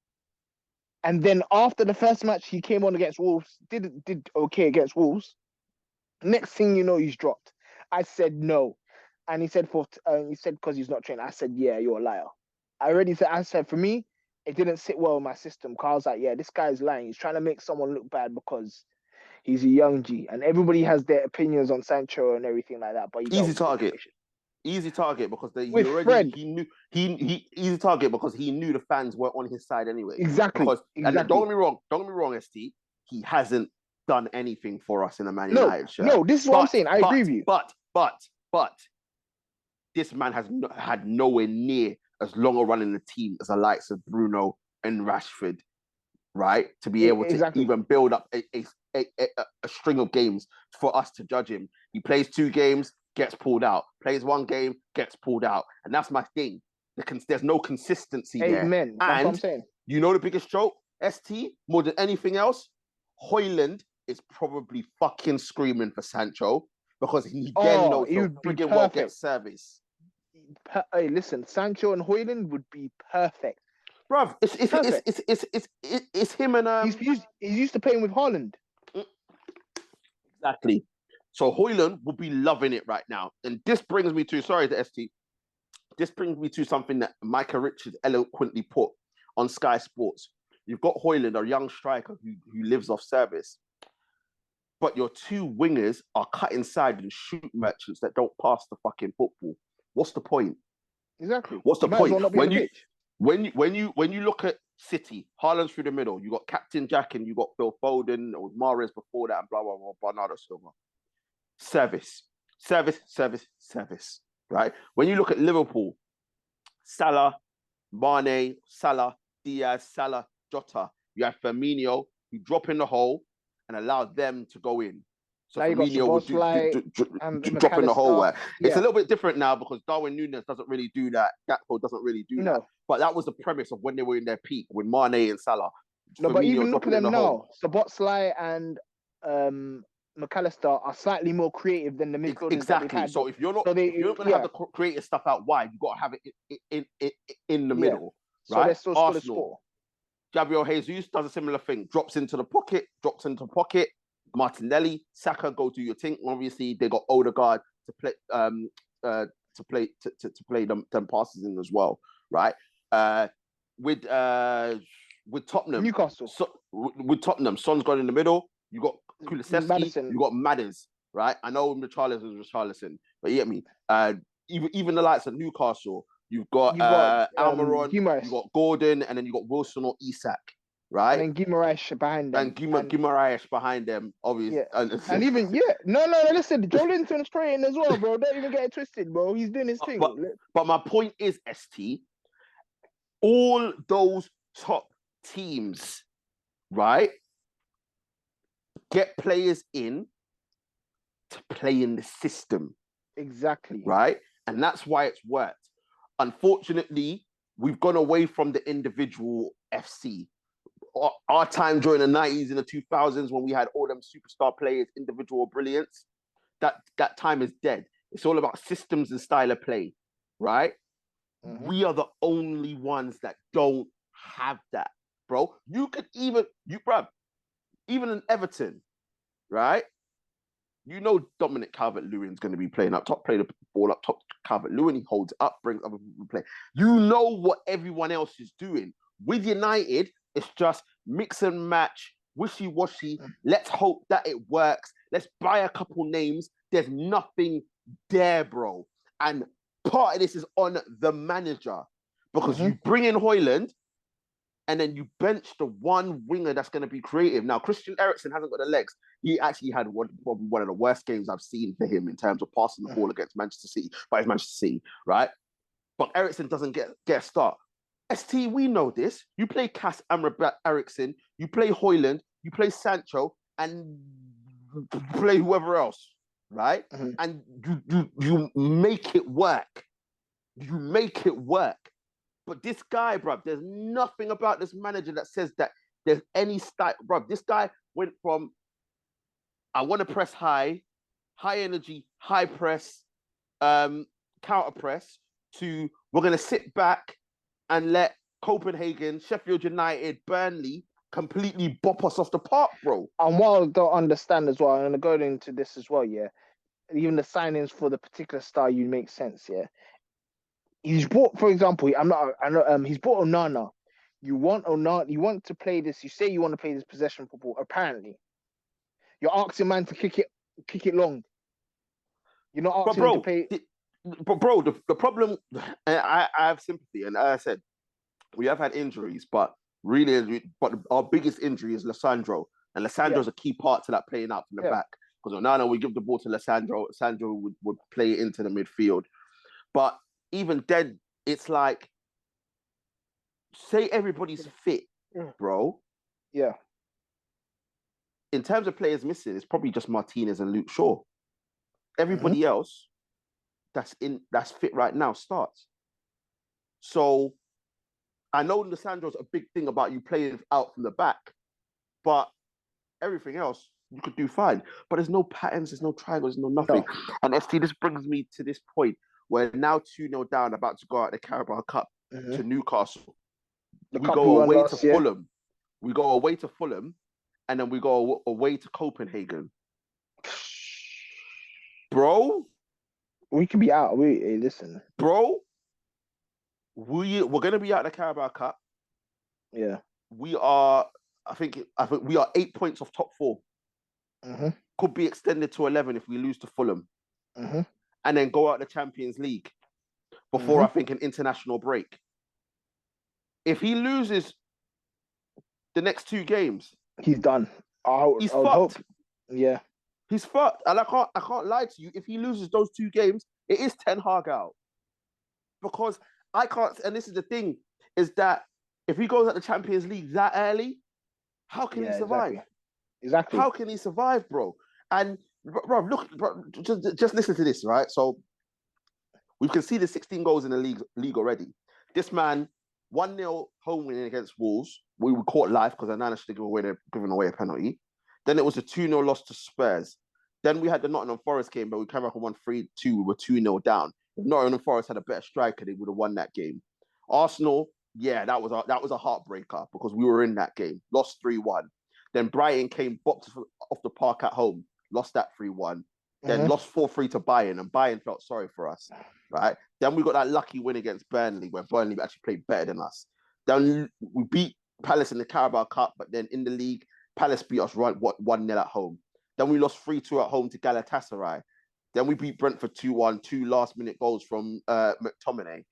And then after the first match, he came on against Wolves, did okay against Wolves. Next thing you know, he's dropped. I said no. And he said because he's not trained. I said, yeah, you're a liar. I said, for me, it didn't sit well in my system. Because I was like, yeah, this guy's lying. He's trying to make someone look bad because he's a young G. And everybody has their opinions on Sancho and everything like that. But easy target because easy target because he knew the fans were on his side anyway. Exactly. And don't get me wrong, ST. He hasn't done anything for us in a Man United shirt. No, this is what I'm saying. I agree with you. But this man has had nowhere near as long a run in the team as the likes of Bruno and Rashford, right? To be able to even build up a string of games for us to judge him. He plays 2 games, gets pulled out. Plays 1 game, gets pulled out. And that's my thing. There's no consistency there. Amen. That's what I'm saying. You know the biggest joke, ST, more than anything else? Højlund is probably fucking screaming for Sancho because he then knows he'll friggin' well get service. Hey, listen, Sancho and Højlund would be perfect. Bruv, it's him and he's used to playing with Haaland. Exactly. So Højlund will be loving it right now. And this brings me to something that Micah Richards eloquently put on Sky Sports. You've got Højlund, a young striker who lives off service. but your two wingers are cut inside and shoot merchants that don't pass the fucking football. What's the point? Exactly. What's the You might as point? well not be on the pitch. When you look at City, Haaland's through the middle, you got Captain Jack and you got Phil Foden or Mahrez before that and blah blah blah, Bernardo Silva. Service, right? When you look at Liverpool, Salah, Mane, Salah, Diaz, Salah, Jota, you have Firmino who drop in the hole and allow them to go in. So Now you got Firmino would drop in the hole where it's a little bit different now because Darwin Núñez doesn't really do that. Gakpo doesn't really do that. But that was the premise of when they were in their peak with Mane and Salah. No, Firmino but even look at them now. Hole. and McAllister are slightly more creative than the midfielders exactly. that they've had. So if you're not going to have the creative stuff out wide, you've got to have it in the middle, right? So they're still going to score. Gabriel Jesus does a similar thing. Drops into the pocket. Martinelli, Saka go do your thing. Obviously, they got Odegaard to play them passes in as well, right? With Tottenham, Newcastle. With Tottenham, Son's gone in the middle. You got Kulusevski, you got Maddens, right? I know Richarlison, but you get me. Even the likes of Newcastle, you've got Almiron, you got Gordon, and then you got Wilson or Isak, right? And then Guimaraes behind them. And Guimaraes behind them, obviously. Yeah. And even, no, listen, Joe Linton's praying as well, bro. Don't even get it twisted, bro. He's doing his thing. But my point is, ST, all those top teams, right, get players in to play in the system. Exactly. Right? And that's why it's worked. Unfortunately, we've gone away from the individual FC. Our time during the 90s and the 2000s when we had all them superstar players, individual brilliance, that time is dead. It's all about systems and style of play, right? Mm-hmm. We are the only ones that don't have that, bro. You could even in Everton, right? You know Dominic Calvert-Lewin's going to be playing up top, play the ball up top. Calvert-Lewin, he holds it up, brings other people to play. You know what everyone else is doing. With United, it's just mix and match, wishy-washy. Let's hope that it works. Let's buy a couple names. There's nothing there, bro. And part of this is on the manager because you bring in Højlund and then you bench the one winger that's going to be creative. Now, Christian Eriksen hasn't got the legs. He actually had probably one of the worst games I've seen for him in terms of passing the ball against Manchester City, but it's Manchester City, right? But Eriksen doesn't get a start. ST, we know this. You play Cass Amrabat Eriksen, you play Højlund, you play Sancho, and play whoever else, right? Mm-hmm. And you make it work. You make it work. But this guy, bruv, there's nothing about this manager that says that there's any style. Bruv, this guy went from, I want to press high energy, high press, counter press, to we're going to sit back and let Copenhagen, Sheffield United, Burnley completely bop us off the park, bro. And what I don't understand as well, I'm going to go into this as well, yeah. Even the signings for the particular style, you make sense, yeah. He's bought, for example, he's bought Onana. You want to play this, you say you want to play this possession football, apparently. You're asking man to kick it long. You're not asking him to play. But bro, the problem, I have sympathy, and as I said, we have had injuries, but our biggest injury is Lissandro, and Lissandro's a key part to that playing out from the back. Because Onana, we give the ball to Lissandro, Sandro would play it into the midfield. But even then, it's like, say everybody's fit, bro. Yeah. In terms of players missing, it's probably just Martinez and Luke Shaw. Everybody else that's fit right now starts. So I know Lissandro's a big thing about you playing out from the back, but everything else you could do fine. But there's no patterns, there's no triangles, there's no nothing. No. And ST, this brings me to this point. We're now 2-0 down, about to go out the Carabao Cup to Newcastle. We go away to Fulham. We go away to Fulham, and then we go away to Copenhagen. Bro, we can be out. Listen, bro. We're gonna be out the Carabao Cup. Yeah, we are. I think we are 8 points off top 4. could be extended to 11 if we lose to Fulham, and then go out the Champions League before I think an international break. If he loses the next 2 games, he's done. He's I would hope. Yeah. He's fucked. And I can't lie to you. If he loses those 2 games, it is Ten Hag out. Because I can't, and this is the thing, is that if he goes at the Champions League that early, how can he survive? Exactly. How can he survive, bro? And bro, look, bro, just listen to this, right? So we can see the 16 goals in the league already. This man, 1-0 home win against Wolves. We were caught live because Anana should have given away a penalty. Then it was a 2-0 loss to Spurs. Then we had the Nottingham Forest game, but we came back and won 3-2. We were 2-0 down. If Nottingham Forest had a better striker, they would have won that game. Arsenal, that was a heartbreaker because we were in that game. Lost 3-1. Then Brighton came bopped off the park at home. Lost that 3-1. Then lost 4-3 to Bayern, and Bayern felt sorry for us, right? Then we got that lucky win against Burnley, where Burnley actually played better than us. Then we beat Palace in the Carabao Cup, but then in the league, Palace beat us 1-0 at home. Then we lost 3-2 at home to Galatasaray. Then we beat Brentford 2-1, 2 last-minute goals from McTominay.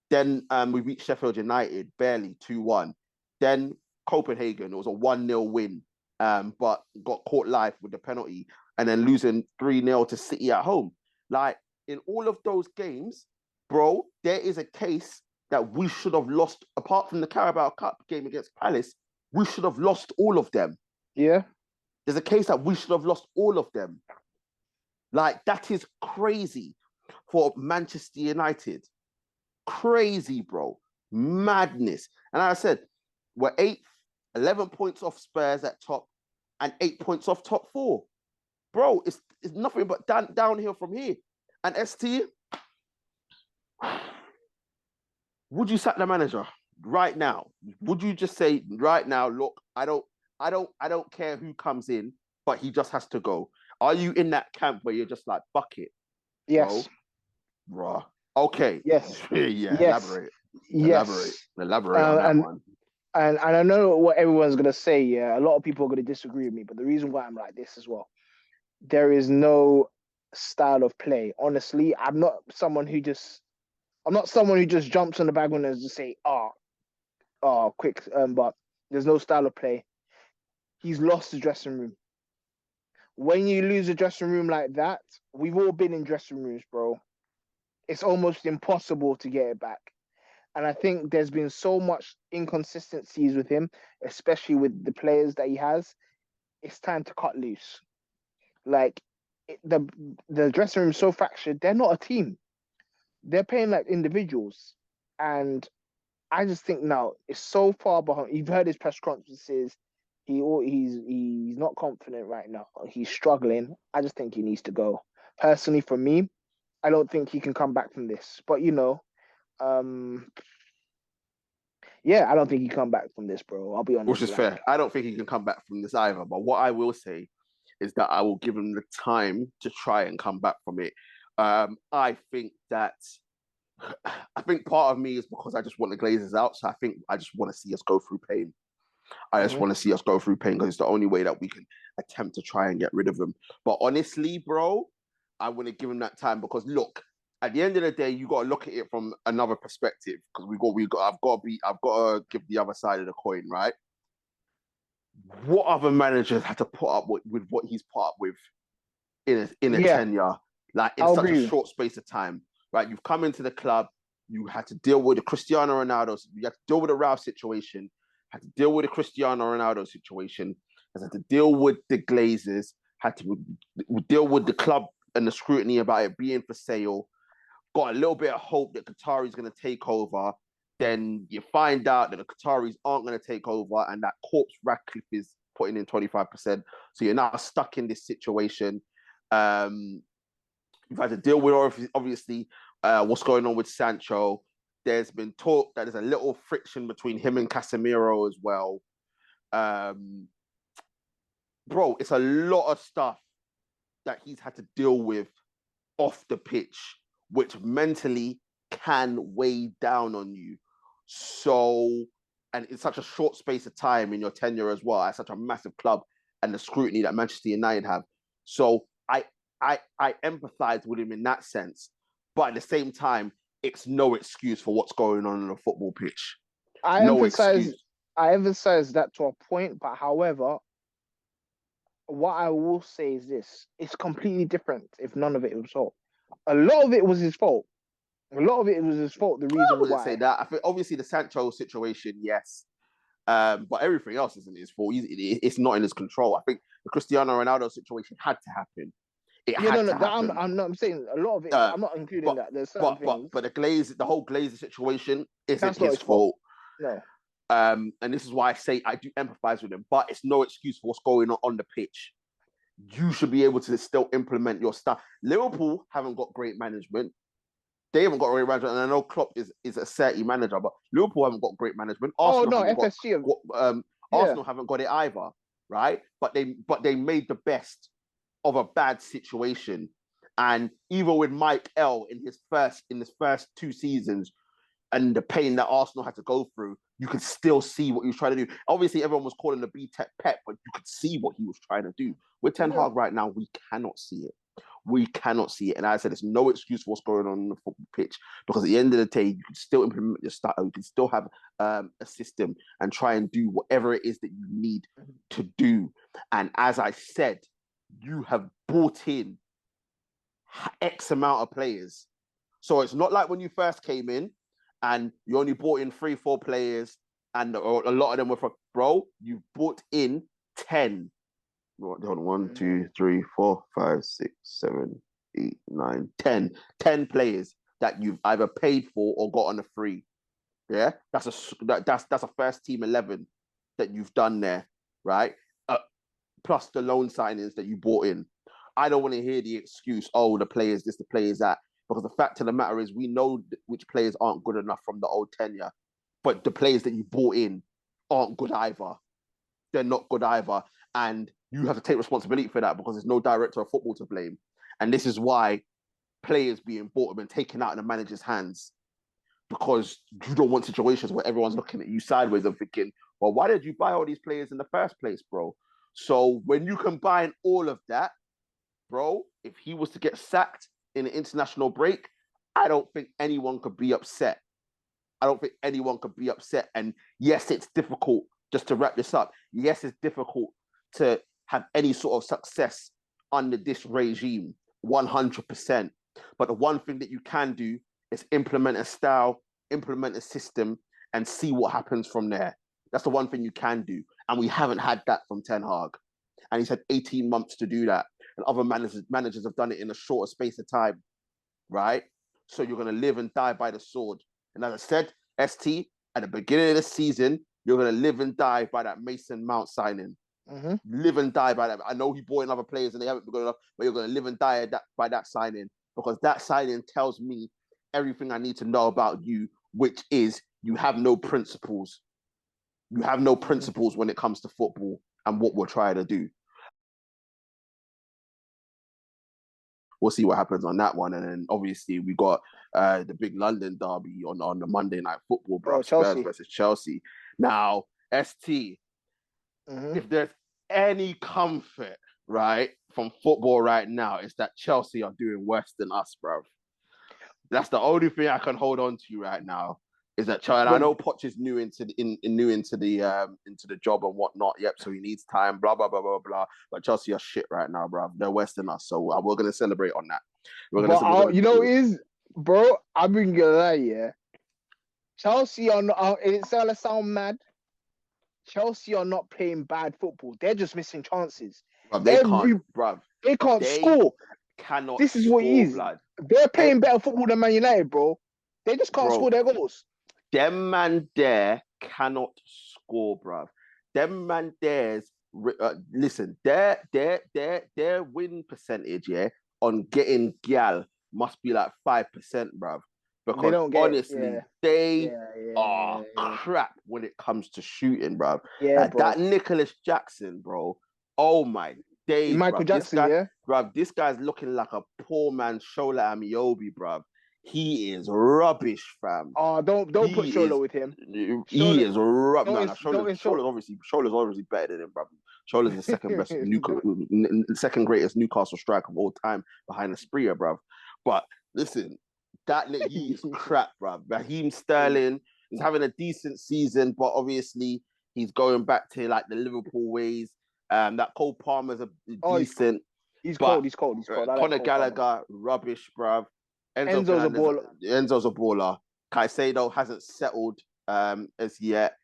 Then we beat Sheffield United, barely 2-1. Then Copenhagen, it was a 1-0 win, but got caught live with the penalty, and then losing 3-0 to City at home. Like, in all of those games, bro, there is a case that we should have lost, apart from the Carabao Cup game against Palace, we should have lost all of them. Yeah. There's a case that we should have lost all of them. Like, that is crazy for Manchester United. Crazy, bro. Madness. And like I said, we're 8th, 11 points off Spurs at top, and 8 points off top 4. Bro, it's nothing but downhill from here. And ST, would you sack the manager right now? Would you just say right now, look, I don't care who comes in, but he just has to go? Are you in that camp where you're just like, fuck it? Yes. Bro. Okay. Yes. Yes. Elaborate on that one. And I know what everyone's going to say. Yeah, a lot of people are going to disagree with me, but the reason why I'm like this as well, there is no style of play. Honestly, I'm not someone who just jumps on the bandwagon and just say, quick. But there's no style of play. He's lost his dressing room. When you lose a dressing room like that, we've all been in dressing rooms, bro. It's almost impossible to get it back. And I think there's been so much inconsistencies with him, especially with the players that he has. It's time to cut loose. Like, the dressing room is so fractured. They're not a team. They're playing like individuals. And I just think now it's so far behind. You've heard his press conferences. He's not confident right now. He's struggling. I just think he needs to go. Personally, for me, I don't think he can come back from this. But I don't think he can come back from this, bro. I'll be honest. Which is fair. I don't think he can come back from this either. But what I will say is that I will give him the time to try and come back from it. I think part of me is because I just want the Glazers out. So I think I just want to see us go through pain. I just want to see us go through pain because it's the only way that we can attempt to try and get rid of them. But honestly, bro, I want to give him that time because look, at the end of the day, you got to look at it from another perspective because I've got to give the other side of the coin, right? What other managers had to put up with what he's put up with in a tenure, like in such a short space of time, right? You've come into the club, you had to deal with the Cristiano Ronaldo, you had to deal with the Ralph situation, had to deal with the Cristiano Ronaldo situation, had to deal with the Glazers, had to deal with the club and the scrutiny about it being for sale. Got a little bit of hope that Qatari's going to take over. Then you find out that the Qataris aren't going to take over and that corpse Ratcliffe is putting in 25%. So you're now stuck in this situation. You've had to deal with, obviously, what's going on with Sancho. There's been talk that there's a little friction between him and Casemiro as well. Bro, it's a lot of stuff that he's had to deal with off the pitch, which mentally can weigh down on you. So, and in such a short space of time in your tenure as well, at such a massive club and the scrutiny that Manchester United have. So I empathize with him in that sense. But at the same time, it's no excuse for what's going on the football pitch. I emphasize that to a point, but however, what I will say is this: it's completely different if none of it was fault. A lot of it was his fault. A lot of it was his fault. The reason I wouldn't why. say that. I think obviously the Sancho situation, yes. But everything else isn't his fault. It's not in his control. I think the Cristiano Ronaldo situation had to happen. It had to happen. I'm saying a lot of it. I'm not including that. There's certain things. But the whole Glazer situation isn't not his fault. No. And this is why I say I do empathize with him, but it's no excuse for what's going on the pitch. You should be able to still implement your stuff. Liverpool haven't got great management. They haven't got great management, and I know Klopp is a certain manager, but Liverpool haven't got great management. Arsenal Arsenal haven't got it either, right? But they made the best of a bad situation. And even with Mike L in his first 2 seasons and the pain that Arsenal had to go through, you could still see what he was trying to do. Obviously, everyone was calling the B-Tech Pep, but you could see what he was trying to do. With Ten Hag right now, we cannot see it. We cannot see it. And I said, it's no excuse for what's going on the football pitch, because at the end of the day, you can still implement your style. You can still have a system and try and do whatever it is that you need to do. And as I said, you have brought in X amount of players. So it's not like when you first came in and you only brought in 3-4 players and a lot of them were from, bro, you brought in 10. Hold on, 1, 2, 3, 4, 5, 6, 7, 8, 9, 10. 10 players that you've either paid for or got on a free. Yeah, that's a first team 11 that you've done there, right? Plus the loan signings that you brought in. I don't want to hear the excuse, oh, the players this, the players that, because the fact of the matter is we know which players aren't good enough from the old tenure, but the players that you brought in aren't good either. They're not good either. And you have to take responsibility for that, because there's no director of football to blame. And this is why players being bought have been taken out of the manager's hands, because you don't want situations where everyone's looking at you sideways and thinking, well, why did you buy all these players in the first place, bro? So when you combine all of that, bro, if he was to get sacked in an international break, I don't think anyone could be upset. And yes, it's difficult, just to wrap this up. Yes, it's difficult to have any sort of success under this regime, 100%. But the one thing that you can do is implement a style, implement a system, and see what happens from there. That's the one thing you can do. And we haven't had that from Ten Hag. And he's had 18 months to do that. And other managers have done it in a shorter space of time, right? So you're going to live and die by the sword. And as I said, ST, at the beginning of the season, you're going to live and die by that Mason Mount signing. Mm-hmm. Live and die by that. I know he brought in other players and they haven't been good enough, but you're going to live and die by that signing, because that signing tells me everything I need to know about you, which is you have no principles. You have no principles when it comes to football and what we're trying to do. We'll see what happens on that one. And then obviously we got the big London derby on the Monday Night Football, bro. Spurs versus Chelsea. Now, ST, if there's any comfort, right, from football right now, it's that Chelsea are doing worse than us, bro. That's the only thing I can hold on to right now. Is that Chelsea? I know Poch is new into the job and whatnot. Yep, so he needs time. Blah blah blah blah blah. But Chelsea are shit right now, bro. They're worse than us, so we're gonna celebrate on that. Bro, I'm being gonna lie, yeah. Chelsea are not. It's gonna sound mad. Chelsea are not playing bad football. They're just missing chances. They can't score. Cannot. This is what it is. Blood. They're playing better football than Man United, bro. They just can't score their goals. Them man there cannot score, bruv. Them man there's listen, their win percentage, on getting gal must be like 5%, bruv. Because honestly, they are crap when it comes to shooting, bruv. Yeah, like, that Nicholas Jackson, bro. Oh my days, Michael Jackson, bruv. This guy's looking like a poor man's Shola Amiobi, bruv. He is rubbish, fam. Oh, don't put Shola with him. He is rubbish. Shola's obviously better than him, bro. Shola's the second greatest Newcastle striker of all time behind Asprilla, bruv. But listen, that He is crap, bruv. Raheem Sterling is having a decent season, but obviously he's going back to like the Liverpool ways. That Cole Palmer's decent. He's cold. Conor Gallagher, rubbish, bruv. Enzo's a baller. Enzo's a baller. Caicedo hasn't settled as yet.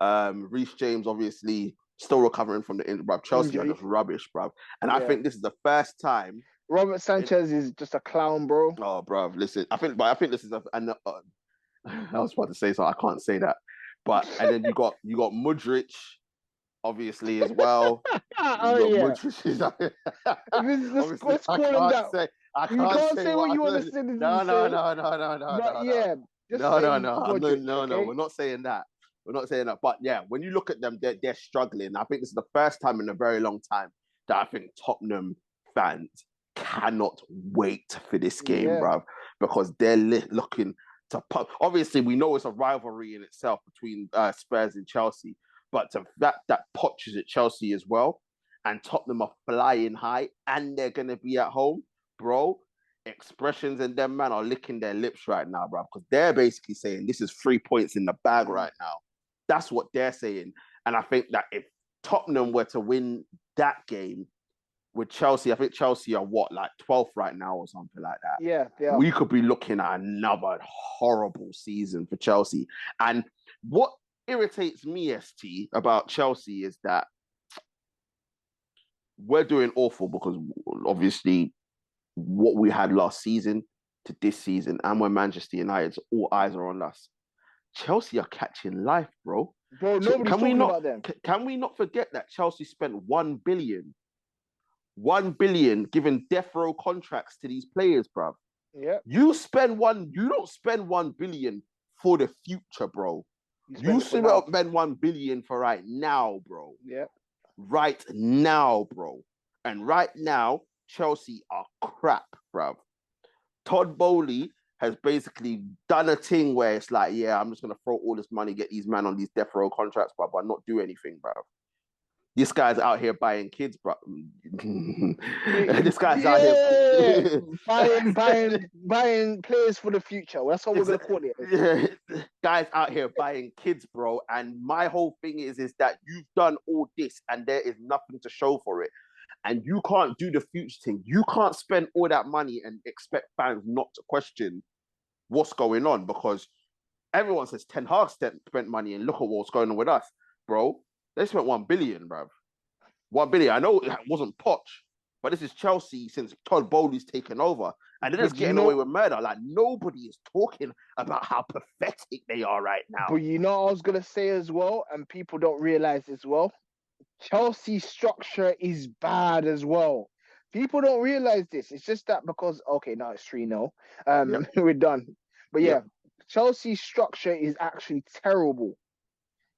Reece James, obviously, still recovering from the injury, bruv. Chelsea are just rubbish, bruv. And I think this is the first time. Robert Sanchez is just a clown, bro. Oh, bruv, listen. I think this is I was about to say so. I can't say that. But and then you got Mudryk, obviously, as well. Mudryk is I can't say what you want to say. No. We're not saying that. But yeah, when you look at them, they're struggling. I think this is the first time in a very long time that I think Tottenham fans cannot wait for this game, bruv, because they're looking to pop. Obviously, we know it's a rivalry in itself between Spurs and Chelsea, but that Poch is at Chelsea as well, and Tottenham are flying high, and they're gonna be at home, bro. Expressions and them man are licking their lips right now, bro, because they're basically saying this is 3 points in the bag right now. That's what they're saying, and I think that if Tottenham were to win that game with Chelsea, I think Chelsea are like 12th right now or something like that. Yeah. We could be looking at another horrible season for Chelsea. And what irritates me, ST, about Chelsea is that we're doing awful because obviously what we had last season to this season, and when Manchester United, all eyes are on us. Chelsea are catching life, bro. Bro, nobody's talking about them. Can we not forget that Chelsea spent 1 billion? 1 billion giving death row contracts to these players, bruv. Yeah. You don't spend 1 billion for the future, bro. You spend 1 billion for right now, bro. Yeah. Right now, bro. And right now, Chelsea are crap, bruv. Todd Bowley has basically done a thing where it's like, yeah, I'm just going to throw all this money, get these men on these death row contracts, but not do anything, bruv. This guy's out here buying kids, bro. This guy's out here buying players for the future. That's what we're gonna call it. Guys out here buying kids, bro. And my whole thing is that you've done all this and there is nothing to show for it. And you can't do the future thing. You can't spend all that money and expect fans not to question what's going on, because everyone says Ten Hag spent money and look at what's going on with us, bro. They spent 1 billion, bruv. 1 billion. I know it wasn't Poch, but this is Chelsea since Todd Bowley's taken over. And they're just getting away with murder. Like, nobody is talking about how pathetic they are right now. But you know what I was going to say as well, and people don't realise as well? Chelsea's structure is bad as well. People don't realise this. It's just that because, okay, now it's 3-0. We're done. But yeah, Chelsea's structure is actually terrible.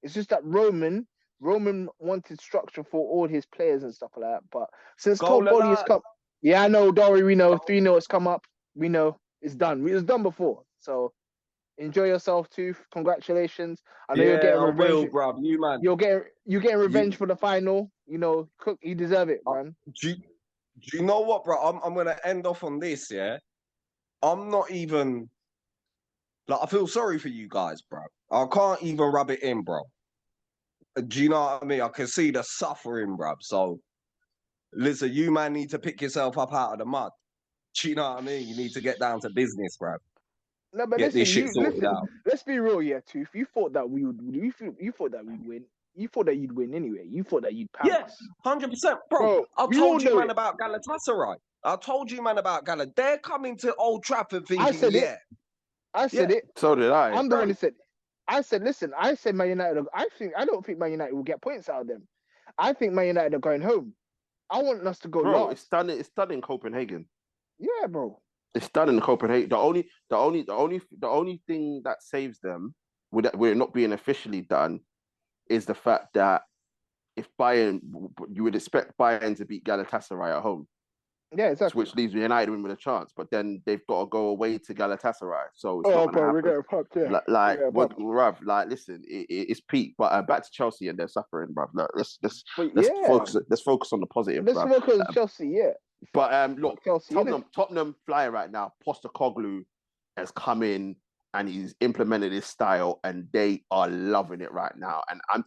It's just that Roman wanted structure for all his players and stuff like that. But since Todd Bowley has come... Yeah, I know, Dory, we know. 3-0 has come up. We know. It's done. It was done before. So enjoy yourself, too. Congratulations. I know you're getting revenge. Will, bruv. You, man. You're getting revenge for the final. You know, Cook, you deserve it, man. Do you know what, bro? I'm going to end off on this, yeah? I'm not even... Like, I feel sorry for you guys, bro. I can't even rub it in, bro. Do you know what I mean? I can see the suffering, bruv. So, listen, you, man, need to pick yourself up out of the mud. Do you know what I mean? You need to get down to business, bruv. No, but this shit sorted out. Let's be real, yeah, Tooth. You thought that we would. You thought that we'd win. You thought that you'd win anyway. You thought that you'd pass. Yes, 100%, bro. I told you, man, about Galatasaray. I told you, man, about Galatasaray. They're coming to Old Trafford thinking, I said it. So did I. I'm the one who said. I said, listen. I said Man United. I don't think Man United will get points out of them. I think Man United are going home. I want us to go. Bro, it's done in Copenhagen. Yeah, bro. It's done in Copenhagen. The only thing that saves them with it not being officially done is the fact that if Bayern, you would expect Bayern to beat Galatasaray at home. Yeah, exactly. Which leaves United with a chance, but then they've got to go away to Galatasaray, so it's not going to happen. We're getting pumped, yeah. Bruv, like, listen, it's peak. But back to Chelsea and they're suffering, bruv. Look, let's focus. Let's focus on the positive. Let's focus on Chelsea, yeah. But look, Chelsea, Tottenham flying right now. Postecoglou has come in and he's implemented his style, and they are loving it right now. And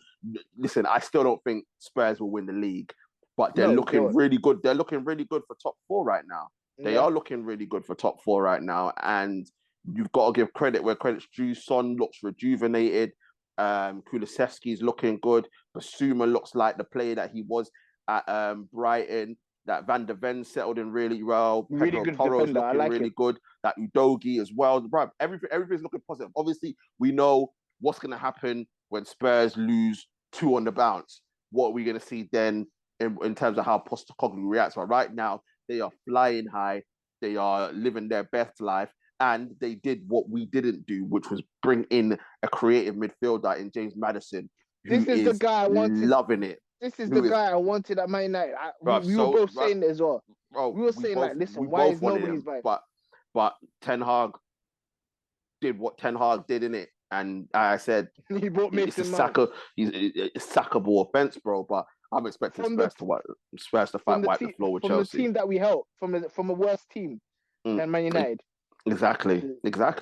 listen, I still don't think Spurs will win the league, but they're looking really good. They're looking really good for top 4 right now. They are looking really good for top 4 right now, and you've got to give credit where credit's due. Son looks rejuvenated. Kulusevski's looking good. Basuma looks like the player that he was at Brighton. That Van der Ven settled in really well. Really Pedro good Porro's defender. looking like really good. That Udogie as well. Bruv, everything's looking positive. Obviously, we know what's going to happen when Spurs lose 2 on the bounce. What are we going to see then in terms of how Postecoglou reacts? But right now, they are flying high. They are living their best life. And they did what we didn't do, which was bring in a creative midfielder in James Maddison. This is the guy I wanted. Loving it. This is the guy I wanted at Man United. We were both saying it as well. Bro, we were saying, like, listen, why is nobody's buying? But Ten Hag did what Ten Hag did, in it. And I said, he brought it's a sackable offense, bro. But I'm expecting Spurs to wipe the floor with Chelsea. From the team that we helped, from a worse team than Man United. Exactly,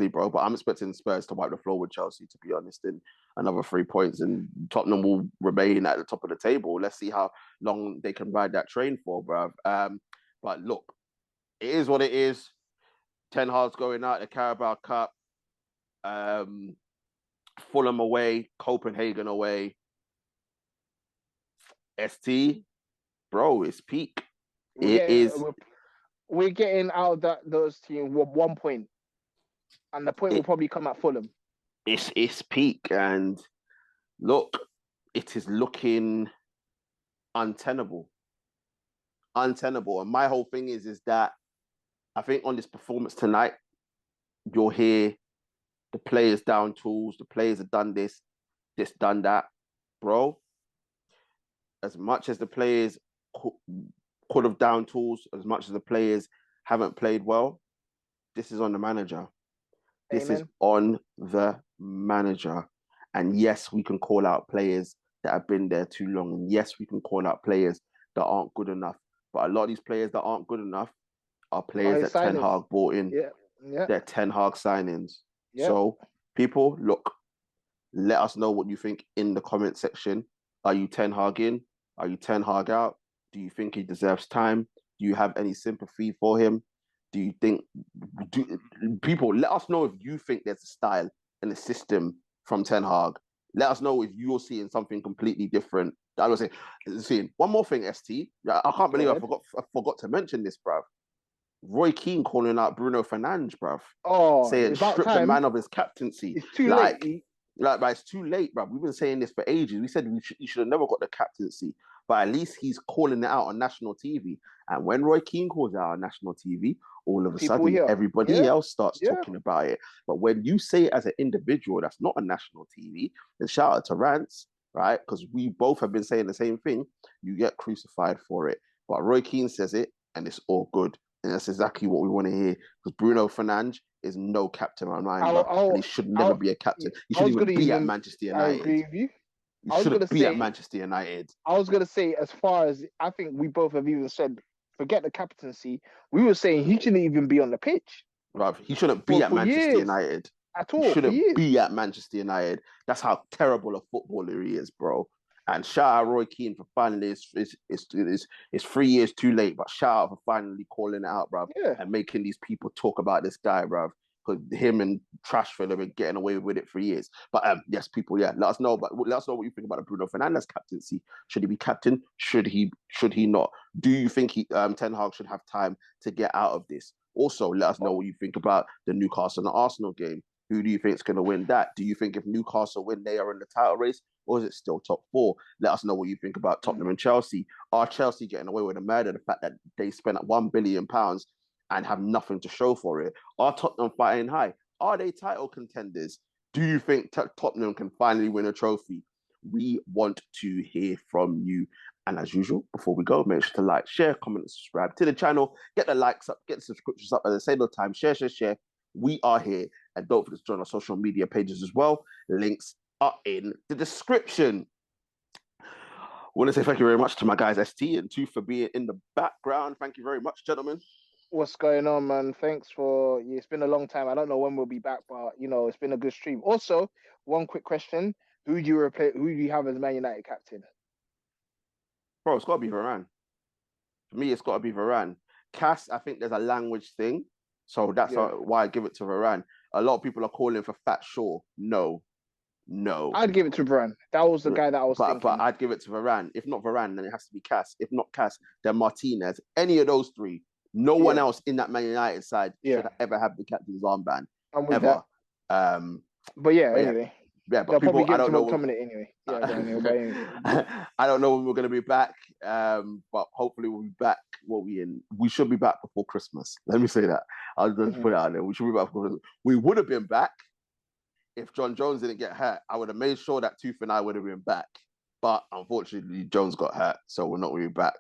bro. But I'm expecting Spurs to wipe the floor with Chelsea, to be honest, in another 3 points, and Tottenham will remain at the top of the table. Let's see how long they can ride that train for, bro. But look, it is what it is. Ten Hag's going out the Carabao Cup. Fulham away, Copenhagen away. ST, bro, it's peak. We're getting out of those teams with 1 point, and the point will probably come at Fulham. It's peak, and look, it is looking untenable. And my whole thing is that I think on this performance tonight, you'll hear the players down tools, the players have done this, done that, bro. As much as the players could have down tools, as much as the players haven't played well, this is on the manager. This is on the manager. And yes, we can call out players that have been there too long. And yes, we can call out players that aren't good enough. But a lot of these players that aren't good enough are players that Ten Hag brought in. Yeah. They're Ten Hag signings. Yeah. So, people, look, let us know what you think in the comment section. Are you Ten Hag in? Are you Ten Hag out? Do you think he deserves time? Do you have any sympathy for him? Do you think... people, let us know if you think there's a style and a system from Ten Hag. Let us know if you're seeing something completely different. I was saying, one more thing, ST. I can't believe I forgot to mention this, bruv. Roy Keane calling out Bruno Fernandes, bruv. Saying strip the man of his captaincy. It's too late. But it's too late, bruv. We've been saying this for ages. We said he should have never got the captaincy. But at least he's calling it out on national TV. And when Roy Keane calls it out on national TV, all of a sudden, everybody else starts talking about it. But when you say it as an individual that's not on national TV, then shout out to Rance, right? Because we both have been saying the same thing. You get crucified for it. But Roy Keane says it, and it's all good. And that's exactly what we want to hear. Because Bruno Fernandes is no captain on mine, and he should never be a captain. He shouldn't even be at Manchester United. I agree with you. He shouldn't be at Manchester United. I was going to say, as far as I think we both have even said, forget the captaincy. We were saying he shouldn't even be on the pitch. Bruv, he shouldn't be at Manchester United. At all. He shouldn't be at Manchester United. That's how terrible a footballer he is, bro. And shout out Roy Keane for finally, it's 3 years too late, but shout out for finally calling it out, bruv, and making these people talk about this guy, bruv. Because him and Trashford have been getting away with it for years. But yes, people, let us know. But let us know what you think about the Bruno Fernandes captaincy. Should he be captain? Should he not? Do you think Ten Hag should have time to get out of this? Also, let us know what you think about the Newcastle and Arsenal game. Who do you think is going to win that? Do you think if Newcastle win, they are in the title race? Or is it still top 4? Let us know what you think about Tottenham and Chelsea. Are Chelsea getting away with a murder? The fact that they spent £1 billion and have nothing to show for it. Are Tottenham fighting high? Are they title contenders? Do you think Tottenham can finally win a trophy? We want to hear from you. And as usual, before we go, make sure to like, share, comment, and subscribe to the channel. Get the likes up, get the subscriptions up. As I say all the time, share. We are here. And don't forget to join our social media pages as well. Links are in the description. I want to say thank you very much to my guys, ST and Tooth, for being in the background. Thank you very much, gentlemen. What's going on, man? Thanks for... It's been a long time. I don't know when we'll be back, but, it's been a good stream. Also, one quick question. Who do you have as Man United captain? Bro, it's got to be Varane. For me, it's got to be Varane. Cass, I think there's a language thing. So that's why I give it to Varane. A lot of people are calling for Fat Shaw. No. I'd give it to Varane. That was the guy that I was thinking. But I'd give it to Varane. If not Varane, then it has to be Cass. If not Cass, then Martinez. Any of those three. No one else in that Man United side should ever have the captain's armband. Ever. But anyway. Yeah, but people, I don't know. Anyway. I don't know when we're going to be back, but hopefully we'll be back. We should be back before Christmas. Let me say that. I'll just put it out there. We should be back before Christmas. We would have been back if John Jones didn't get hurt. I would have made sure that Tooth and I would have been back. But unfortunately, Jones got hurt, so we're not really back.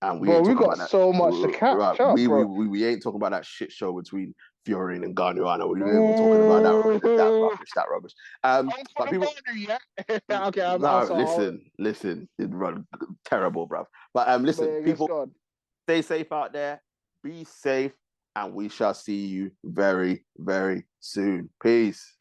And we got so much to catch up, bro. We ain't talking about that shit show between Fiorin and Garniano. We ain't talking about that rubbish. But people, listen, it run terrible, bruv. But listen, people, stay safe out there. Be safe, and we shall see you very, very soon. Peace.